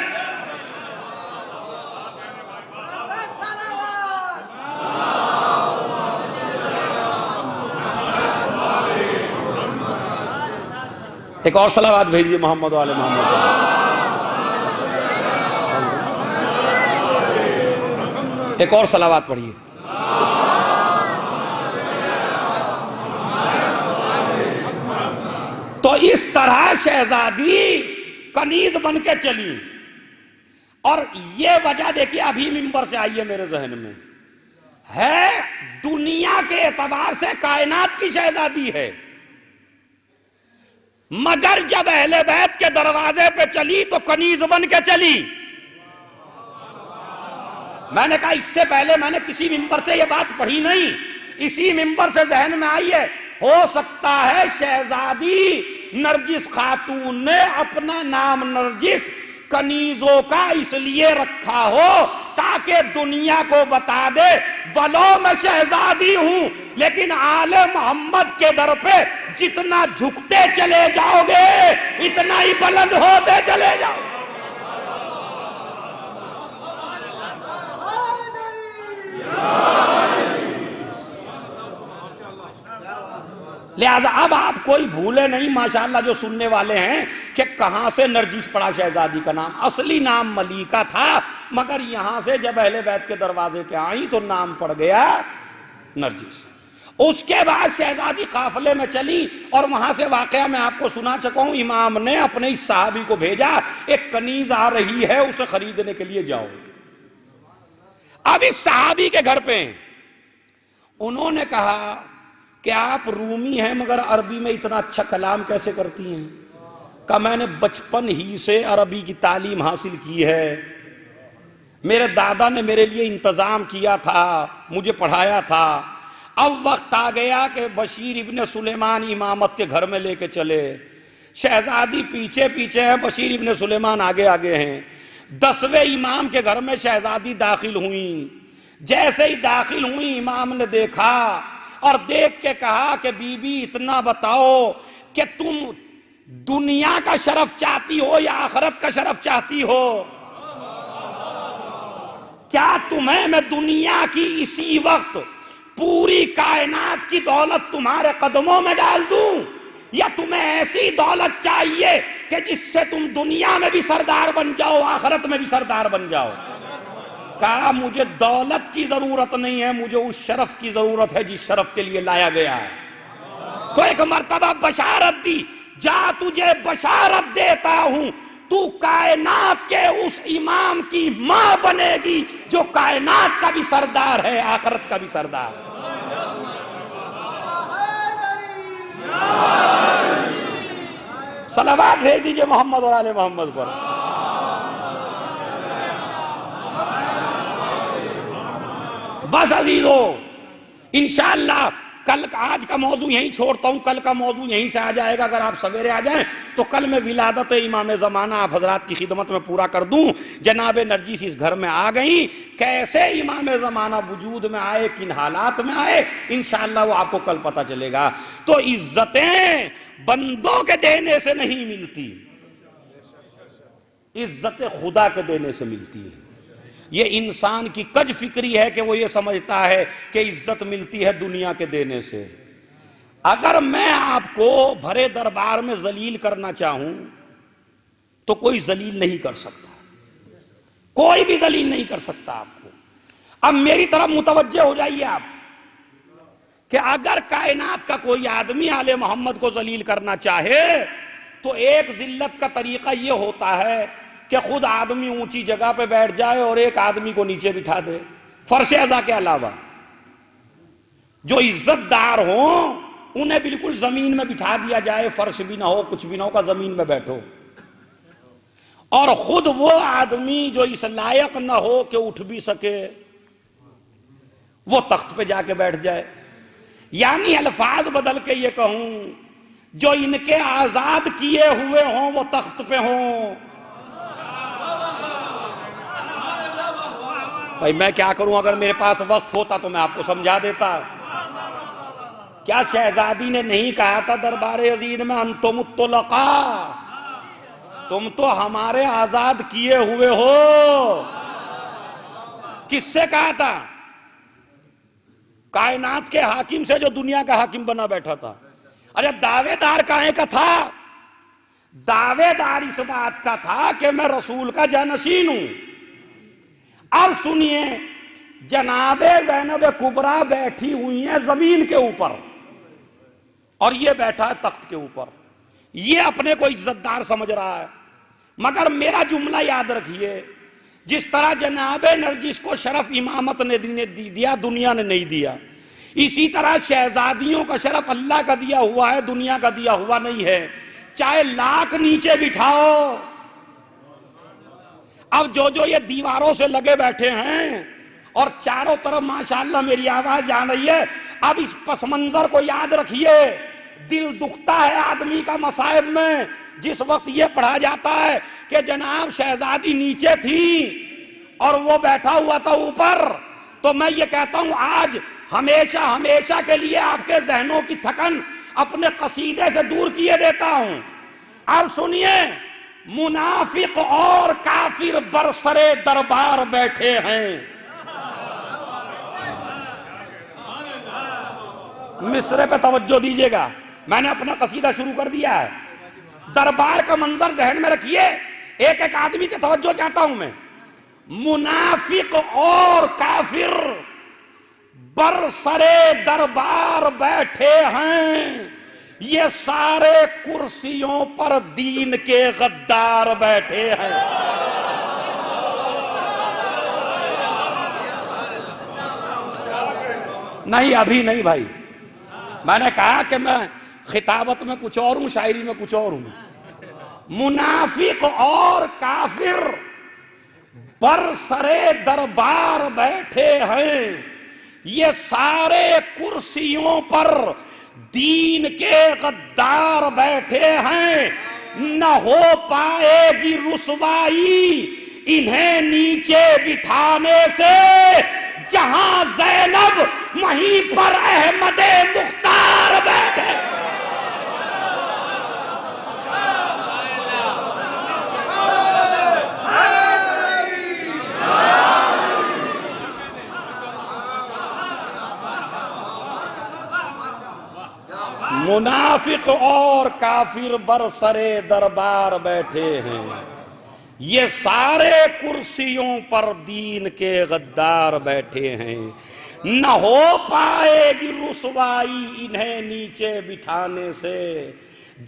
ایک اور صلوات بھیجیے محمد و آل محمد. ایک اور صلوات پڑھیے. تو اس طرح شہزادی کنیز بن کے چلی. اور یہ وجہ دیکھیے، ابھی منبر سے آئیے میرے ذہن میں ہے، دنیا کے اعتبار سے کائنات کی شہزادی ہے، مگر جب اہل بیت کے دروازے پہ چلی تو کنیز بن کے چلی. میں نے کہا اس سے پہلے میں نے کسی منبر سے یہ بات پڑھی نہیں، اسی منبر سے ذہن میں آئی ہے. ہو سکتا ہے شہزادی نرجس خاتون نے اپنا نام نرجس کنیزوں کا اس لیے رکھا ہو تاکہ دنیا کو بتا دے ولو میں شہزادی ہوں، لیکن آل محمد کے در پہ جتنا جھکتے چلے جاؤ گے اتنا ہی بلند ہوتے چلے جاؤ. لہذا اب آپ کوئی بھولے نہیں ماشاءاللہ جو سننے والے ہیں کہ کہاں سے نرجس پڑا شہزادی کا نام. اصلی نام ملیکہ تھا، مگر یہاں سے جب اہل بیت کے دروازے پہ آئی تو نام پڑ گیا نرجس. اس کے بعد شہزادی قافلے میں چلی اور وہاں سے واقعہ میں آپ کو سنا چکا ہوں. امام نے اپنے اس صحابی کو بھیجا، ایک کنیز آ رہی ہے اسے خریدنے کے لیے جاؤ. اب اس صحابی کے گھر پہ انہوں نے کہا کہ آپ رومی ہیں مگر عربی میں اتنا اچھا کلام کیسے کرتی ہیں؟ کہ میں نے بچپن ہی سے عربی کی تعلیم حاصل کی ہے، میرے دادا نے میرے لیے انتظام کیا تھا، مجھے پڑھایا تھا. اب وقت آ گیا کہ بشیر ابن سلیمان امامت کے گھر میں لے کے چلے. شہزادی پیچھے پیچھے ہے، بشیر ابن سلیمان آگے آگے ہیں. 10ویں امام کے گھر میں شہزادی داخل ہوئیں. جیسے ہی داخل ہوئیں امام نے دیکھا اور دیکھ کے کہا کہ بی بی اتنا بتاؤ کہ تم دنیا کا شرف چاہتی ہو یا آخرت کا شرف چاہتی ہو؟ کیا تمہیں میں دنیا کی اسی وقت پوری کائنات کی دولت تمہارے قدموں میں ڈال دوں، یا تمہیں ایسی دولت چاہیے کہ جس سے تم دنیا میں بھی سردار بن جاؤ آخرت میں بھی سردار بن جاؤ؟ کہا مجھے دولت کی ضرورت نہیں ہے، مجھے اس شرف کی ضرورت ہے جس شرف کے لیے لایا گیا ہے. تو ایک مرتبہ بشارت دی، جا تجھے بشارت دیتا ہوں تو کائنات کے اس امام کی ماں بنے گی جو کائنات کا بھی سردار ہے آخرت کا بھی سردار ہے. صلوات بھیج دیجئے محمد اور آل محمد پر. بس عزیزو انشاءاللہ کل آج کا موضوع یہیں چھوڑتا ہوں، کل کا موضوع یہیں سے آ جائے گا. اگر آپ سویرے آ جائیں تو کل میں ولادت امام زمانہ آپ حضرات کی خدمت میں پورا کر دوں. جناب نرجس اس گھر میں آ گئیں، کیسے امام زمانہ وجود میں آئے، کن حالات میں آئے، انشاءاللہ وہ آپ کو کل پتہ چلے گا. تو عزتیں بندوں کے دینے سے نہیں ملتی، عزت خدا کے دینے سے ملتی ہے. یہ انسان کی کج فکری ہے کہ وہ یہ سمجھتا ہے کہ عزت ملتی ہے دنیا کے دینے سے. اگر میں آپ کو بھرے دربار میں ذلیل کرنا چاہوں تو کوئی ذلیل نہیں کر سکتا. کوئی بھی ذلیل نہیں کر سکتا آپ کو۔ اب میری طرف متوجہ ہو جائیے آپ کہ اگر کائنات کا کوئی آدمی آل محمد کو ذلیل کرنا چاہے تو ایک ذلت کا طریقہ یہ ہوتا ہے کہ خود آدمی اونچی جگہ پہ بیٹھ جائے اور ایک آدمی کو نیچے بٹھا دے، فرش اعضا کے علاوہ۔ جو عزت دار ہوں انہیں بالکل زمین میں بٹھا دیا جائے، فرش بھی نہ ہو، کچھ بھی نہ ہو، کہ زمین میں بیٹھو، اور خود وہ آدمی جو اس لائق نہ ہو کہ اٹھ بھی سکے وہ تخت پہ جا کے بیٹھ جائے۔ یعنی الفاظ بدل کے یہ کہوں، جو ان کے آزاد کیے ہوئے ہوں وہ تخت پہ ہوں۔ بھائی میں کیا کروں، اگر میرے پاس وقت ہوتا تو میں آپ کو سمجھا دیتا۔ کیا شہزادی نے نہیں کہا تھا دربار یزید میں انتم الطلقاء، تم تو ہمارے آزاد کیے ہوئے ہو؟ کس سے کہا تھا؟ کائنات کے حاکم سے جو دنیا کا حاکم بنا بیٹھا تھا۔ اچھا دعوے دار کاہے کا تھا؟ دعوے دار اس بات کا تھا کہ میں رسول کا جانشین ہوں۔ اب سنیے، جناب زینب کبریٰ بیٹھی ہوئی ہیں زمین کے اوپر اور یہ بیٹھا ہے تخت کے اوپر، یہ اپنے کو عزت دار سمجھ رہا ہے۔ مگر میرا جملہ یاد رکھیے، جس طرح جناب نرجس کو شرف امامت نے دیا دنیا نے نہیں دیا، اسی طرح شہزادیوں کا شرف اللہ کا دیا ہوا ہے، دنیا کا دیا ہوا نہیں ہے، چاہے لاکھ نیچے بٹھاؤ۔ اب جو یہ دیواروں سے لگے بیٹھے ہیں اور چاروں طرف ماشاءاللہ میری آواز جان رہی ہے، اب اس پس منظر کو یاد رکھیے۔ دل دکھتا ہے آدمی کا مصائب میں جس وقت یہ پڑھا جاتا ہے کہ جناب شہزادی نیچے تھی اور وہ بیٹھا ہوا تھا اوپر، تو میں یہ کہتا ہوں آج ہمیشہ ہمیشہ کے لیے آپ کے ذہنوں کی تھکن اپنے قصیدے سے دور کیے دیتا ہوں۔ اب سنیے، منافق اور کافر برسرے دربار بیٹھے ہیں۔ مصرے پہ توجہ دیجیے گا، میں نے اپنا قصیدہ شروع کر دیا ہے۔ دربار کا منظر ذہن میں رکھیے، ایک ایک آدمی سے توجہ چاہتا ہوں میں۔ منافق اور کافر برسرے دربار بیٹھے ہیں، یہ سارے کرسیوں پر دین کے غدار بیٹھے ہیں۔ نہیں ابھی نہیں بھائی، میں نے کہا کہ میں خطابت میں کچھ اور ہوں، شاعری میں کچھ اور ہوں۔ منافق اور کافر برسرے دربار بیٹھے ہیں، یہ سارے کرسیوں پر دین کے غدار بیٹھے ہیں، نہ ہو پائے گی رسوائی انہیں نیچے بٹھانے سے، جہاں زینب وہیں پر احمد مختار بیٹھے۔ منافق اور کافر برسرے دربار بیٹھے ہیں، یہ سارے کرسیوں پر دین کے غدار بیٹھے ہیں، نہ ہو پائے گی رسوائی انہیں نیچے بٹھانے سے،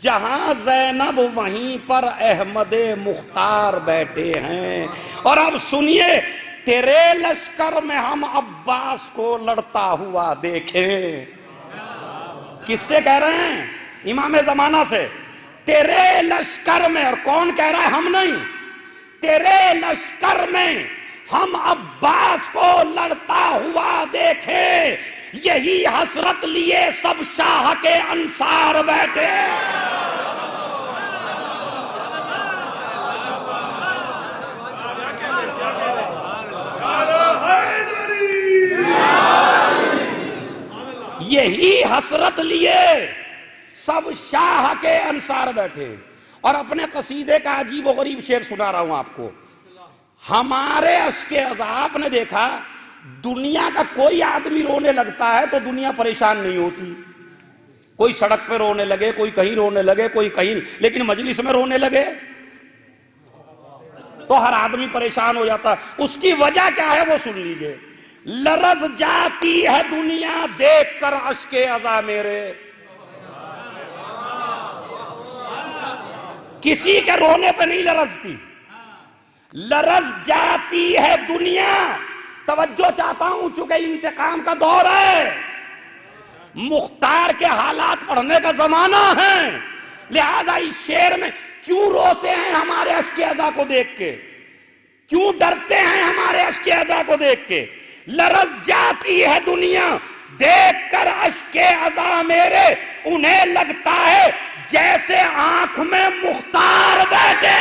جہاں زینب وہیں پر احمد مختار بیٹھے ہیں۔ اور اب سنیے، تیرے لشکر میں ہم عباس کو لڑتا ہوا دیکھیں۔ کس سے کہہ رہے ہیں؟ امام زمانہ سے۔ تیرے لشکر میں، اور کون کہہ رہا ہے؟ ہم نہیں، تیرے لشکر میں ہم عباس کو لڑتا ہوا دیکھے، یہی حسرت لیے سب شاہ کے انصار بیٹھے۔ یہی حسرت لیے سب شاہ کے انصار بیٹھے۔ اور اپنے قصیدے کا عجیب و غریب شعر سنا رہا ہوں آپ کو۔ ہمارے اشک عذاب نے دیکھا، دنیا کا کوئی آدمی رونے لگتا ہے تو دنیا پریشان نہیں ہوتی، کوئی سڑک پہ رونے لگے، کوئی کہیں رونے لگے، کوئی کہیں، لیکن مجلس میں رونے لگے تو ہر آدمی پریشان ہو جاتا ہے. اس کی وجہ کیا ہے وہ سن لیجئے. لرز جاتی ہے دنیا دیکھ کر اشک ازا میرے. کسی کے رونے پہ نہیں لرزتی. لرز جاتی ہے دنیا. توجہ چاہتا ہوں چونکہ انتقام کا دور ہے, مختار کے حالات پڑھنے کا زمانہ ہے, لہذا اس شعر میں کیوں روتے ہیں ہمارے اشک ازا کو دیکھ کے, کیوں ڈرتے ہیں ہمارے اشک ازا کو دیکھ کے. لرز جاتی ہے دنیا دیکھ کر اشک ازا میرے, انہیں لگتا ہے جیسے آنکھ میں مختار بیٹھے.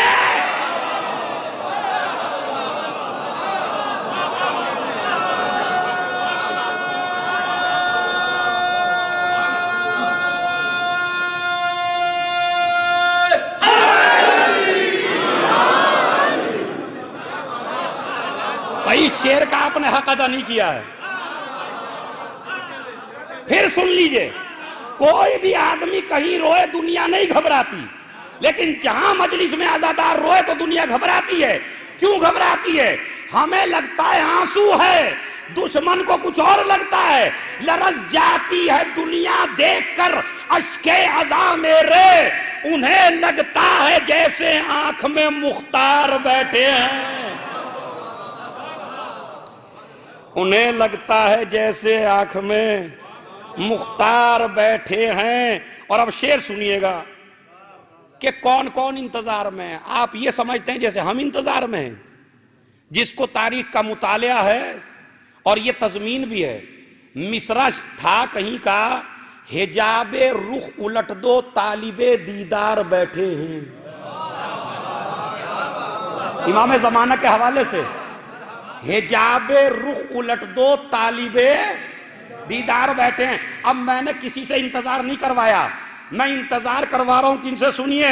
بھائی شعر کا آپ نے حق ادا نہیں کیا ہے. پھر سن لیجئے, کوئی بھی آدمی کہیں روئے دنیا نہیں گھبراتی, لیکن جہاں مجلس میں عزادار روئے تو دنیا گھبراتی ہے. کیوں گھبراتی ہے؟ ہمیں لگتا ہے آنسو ہے, دشمن کو کچھ اور لگتا ہے. لرز جاتی ہے دنیا دیکھ کر اشک ازا میرے, انہیں لگتا ہے جیسے آنکھ میں مختار بیٹھے ہیں. انہیں لگتا ہے جیسے آنکھ میں مختار بیٹھے ہیں. اور اب شعر سنیے گا کہ کون کون انتظار میں ہے. آپ یہ سمجھتے ہیں جیسے ہم انتظار میں ہیں. جس کو تاریخ کا مطالعہ ہے اور یہ تضمین بھی ہے, مصرع تھا کہیں کا, حجاب رخ الٹ دو طالب دیدار بیٹھے ہیں. امام زمانہ کے حوالے سے, حجاب رخ الٹ دو طالب دیدار بیٹھے ہیں. اب میں نے کسی سے انتظار نہیں کروایا, میں انتظار کروا رہا ہوں کن سے, سنیے.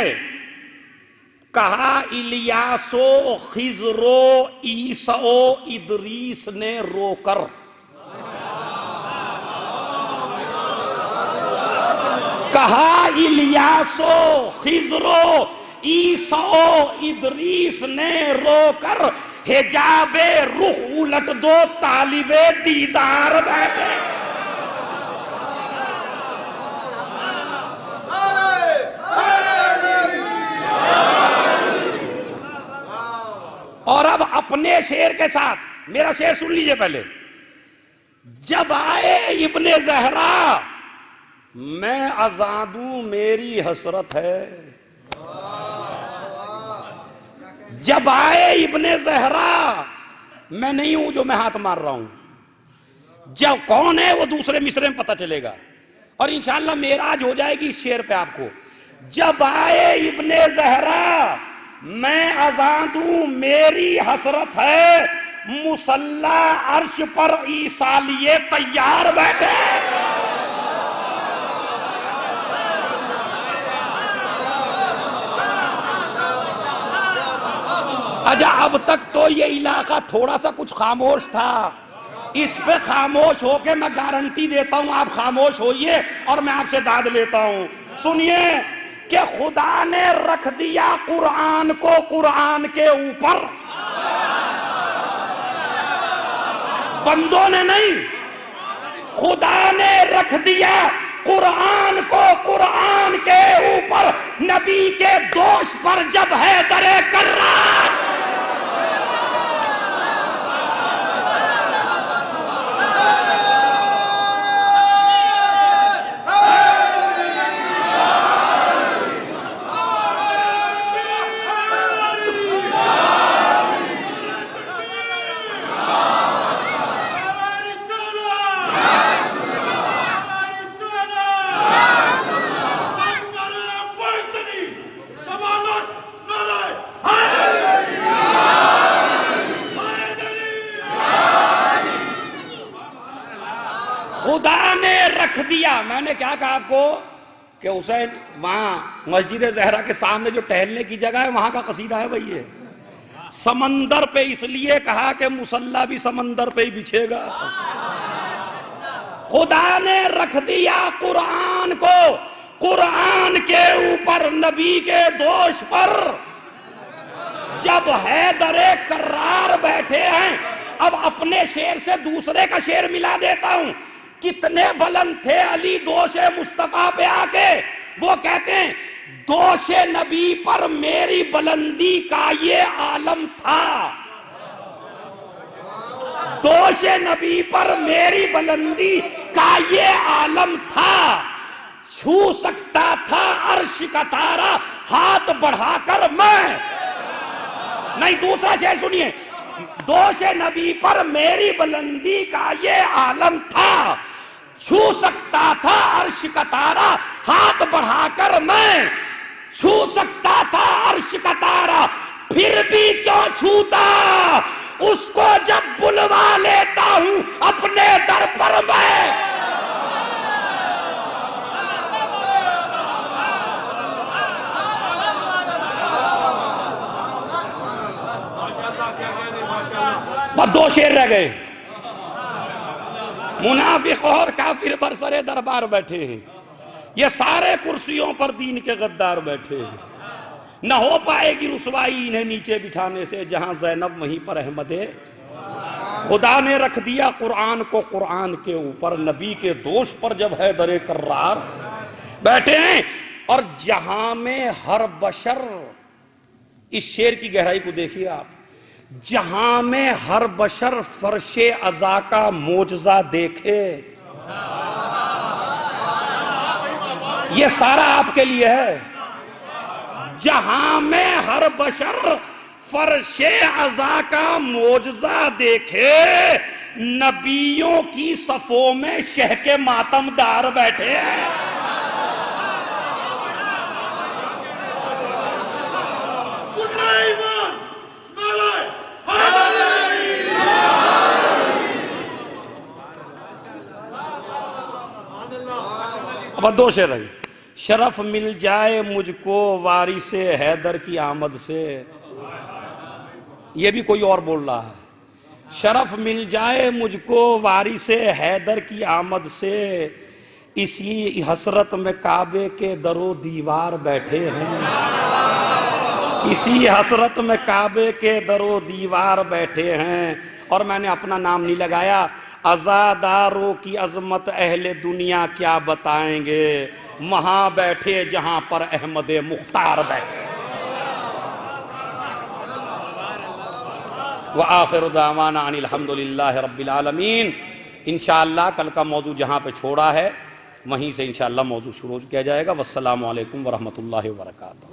کہا الیاسو خضرو عیسو ادریس نے رو کر. کہا الیاسو خضرو عیسو ادریس نے رو کر, حجاب رخ الٹ دو طالب دیدار بیٹھے. اور اب اپنے شعر کے ساتھ میرا شعر سن لیجئے پہلے. جب آئے ابن زہرا میں اذاں دوں میری حسرت ہے. جب آئے ابن زہرا, میں نہیں ہوں جو میں ہاتھ مار رہا ہوں, جب کون ہے وہ دوسرے مصرے میں پتہ چلے گا, اور انشاءاللہ معراج ہو جائے گی اس شعر پہ آپ کو. جب آئے ابن زہرا میں اذاں دوں میری حسرت ہے, مصلی عرش پر عیسیٰ لیے تیار بیٹھے. اجا اب تک تو یہ علاقہ تھوڑا سا کچھ خاموش تھا, اس پہ خاموش ہو کے میں گارنٹی دیتا ہوں آپ خاموش ہوئیے اور میں آپ سے داد لیتا ہوں. سنیے کہ خدا نے رکھ دیا قرآن کو قرآن کے اوپر, بندوں نے نہیں, خدا نے رکھ دیا قرآن کو قرآن کے اوپر. نبی کے دوش پر جب ہے درے کرار, خدا نے رکھ دیا. میں نے کیا کہا آپ کو کہ حسین وہاں مسجد زہرا کے سامنے جو ٹہلنے کی جگہ ہے وہاں کا قصیدہ ہے بھائی. یہ سمندر پہ اس لیے کہا کہ مصلی بھی سمندر پہ ہی بچھے گا. خدا نے رکھ دیا قرآن کو قرآن کے اوپر, نبی کے دوش پر جب حیدر کرار بیٹھے ہیں، اب اپنے شعر سے دوسرے کا شعر ملا دیتا ہوں. کتنے بلند تھے علی دوش مصطفیٰ پہ آ کے. وہ کہتے ہیں دوش نبی پر میری بلندی کا یہ عالم تھا. دوش نبی پر میری بلندی کا یہ عالم تھا. چھو سکتا تھا عرش کا تارا ہاتھ بڑھا کر میں. نہیں، دوسرا شعر سنیے. دوش نبی پر میری بلندی کا یہ عالم تھا. چھو سکتا تھا عرش کا تارا ہاتھ بڑھا کر میں. چھو سکتا تھا عرش کا تارا پھر بھی کیوں چھوتا. اس کو جب بلوا لیتا ہوں اپنے در پر میں. بس دو شعر رہ گئے. منافق اور کافر برسرے دربار بیٹھے ہیں. یہ سارے کرسیوں پر دین کے غدار بیٹھے ہیں. نہ ہو پائے گی رسوائی انہیں نیچے بٹھانے سے، جہاں زینب وہیں پر احمد. خدا نے رکھ دیا قرآن کو قرآن کے اوپر. نبی کے دوش پر جب حیدر کرار بیٹھے ہیں. اور جہاں میں ہر بشر، اس شعر کی گہرائی کو دیکھیے آپ، جہاں میں ہر بشر فرش عزا کا معجزہ دیکھے. یہ سارا آپ کے لیے ہے. جہاں میں ہر بشر فرش عزا کا معجزہ دیکھے، نبیوں کی صفوں میں شہ کے ماتم دار بیٹھے ہیں. اب دو شعر رہی. شرف مل جائے مجھ کو وارث حیدر کی آمد سے. یہ بھی کوئی اور بول رہا ہے. شرف مل جائے مجھ کو وارث حیدر کی آمد سے، اسی حسرت میں کعبے کے در و دیوار بیٹھے ہیں. اسی حسرت میں کعبے کے در و دیوار بیٹھے ہیں. اور میں نے اپنا نام نہیں لگایا. عزاداروں کی عظمت اہل دنیا کیا بتائیں گے، وہاں بیٹھے جہاں پر احمد مختار بیٹھے. وآخر دعوانا ان الحمدللہ رب العالمین. انشاءاللہ کل کا موضوع جہاں پہ چھوڑا ہے وہیں سے انشاءاللہ موضوع شروع کیا جائے گا. والسلام علیکم ورحمۃ اللہ وبرکاتہ.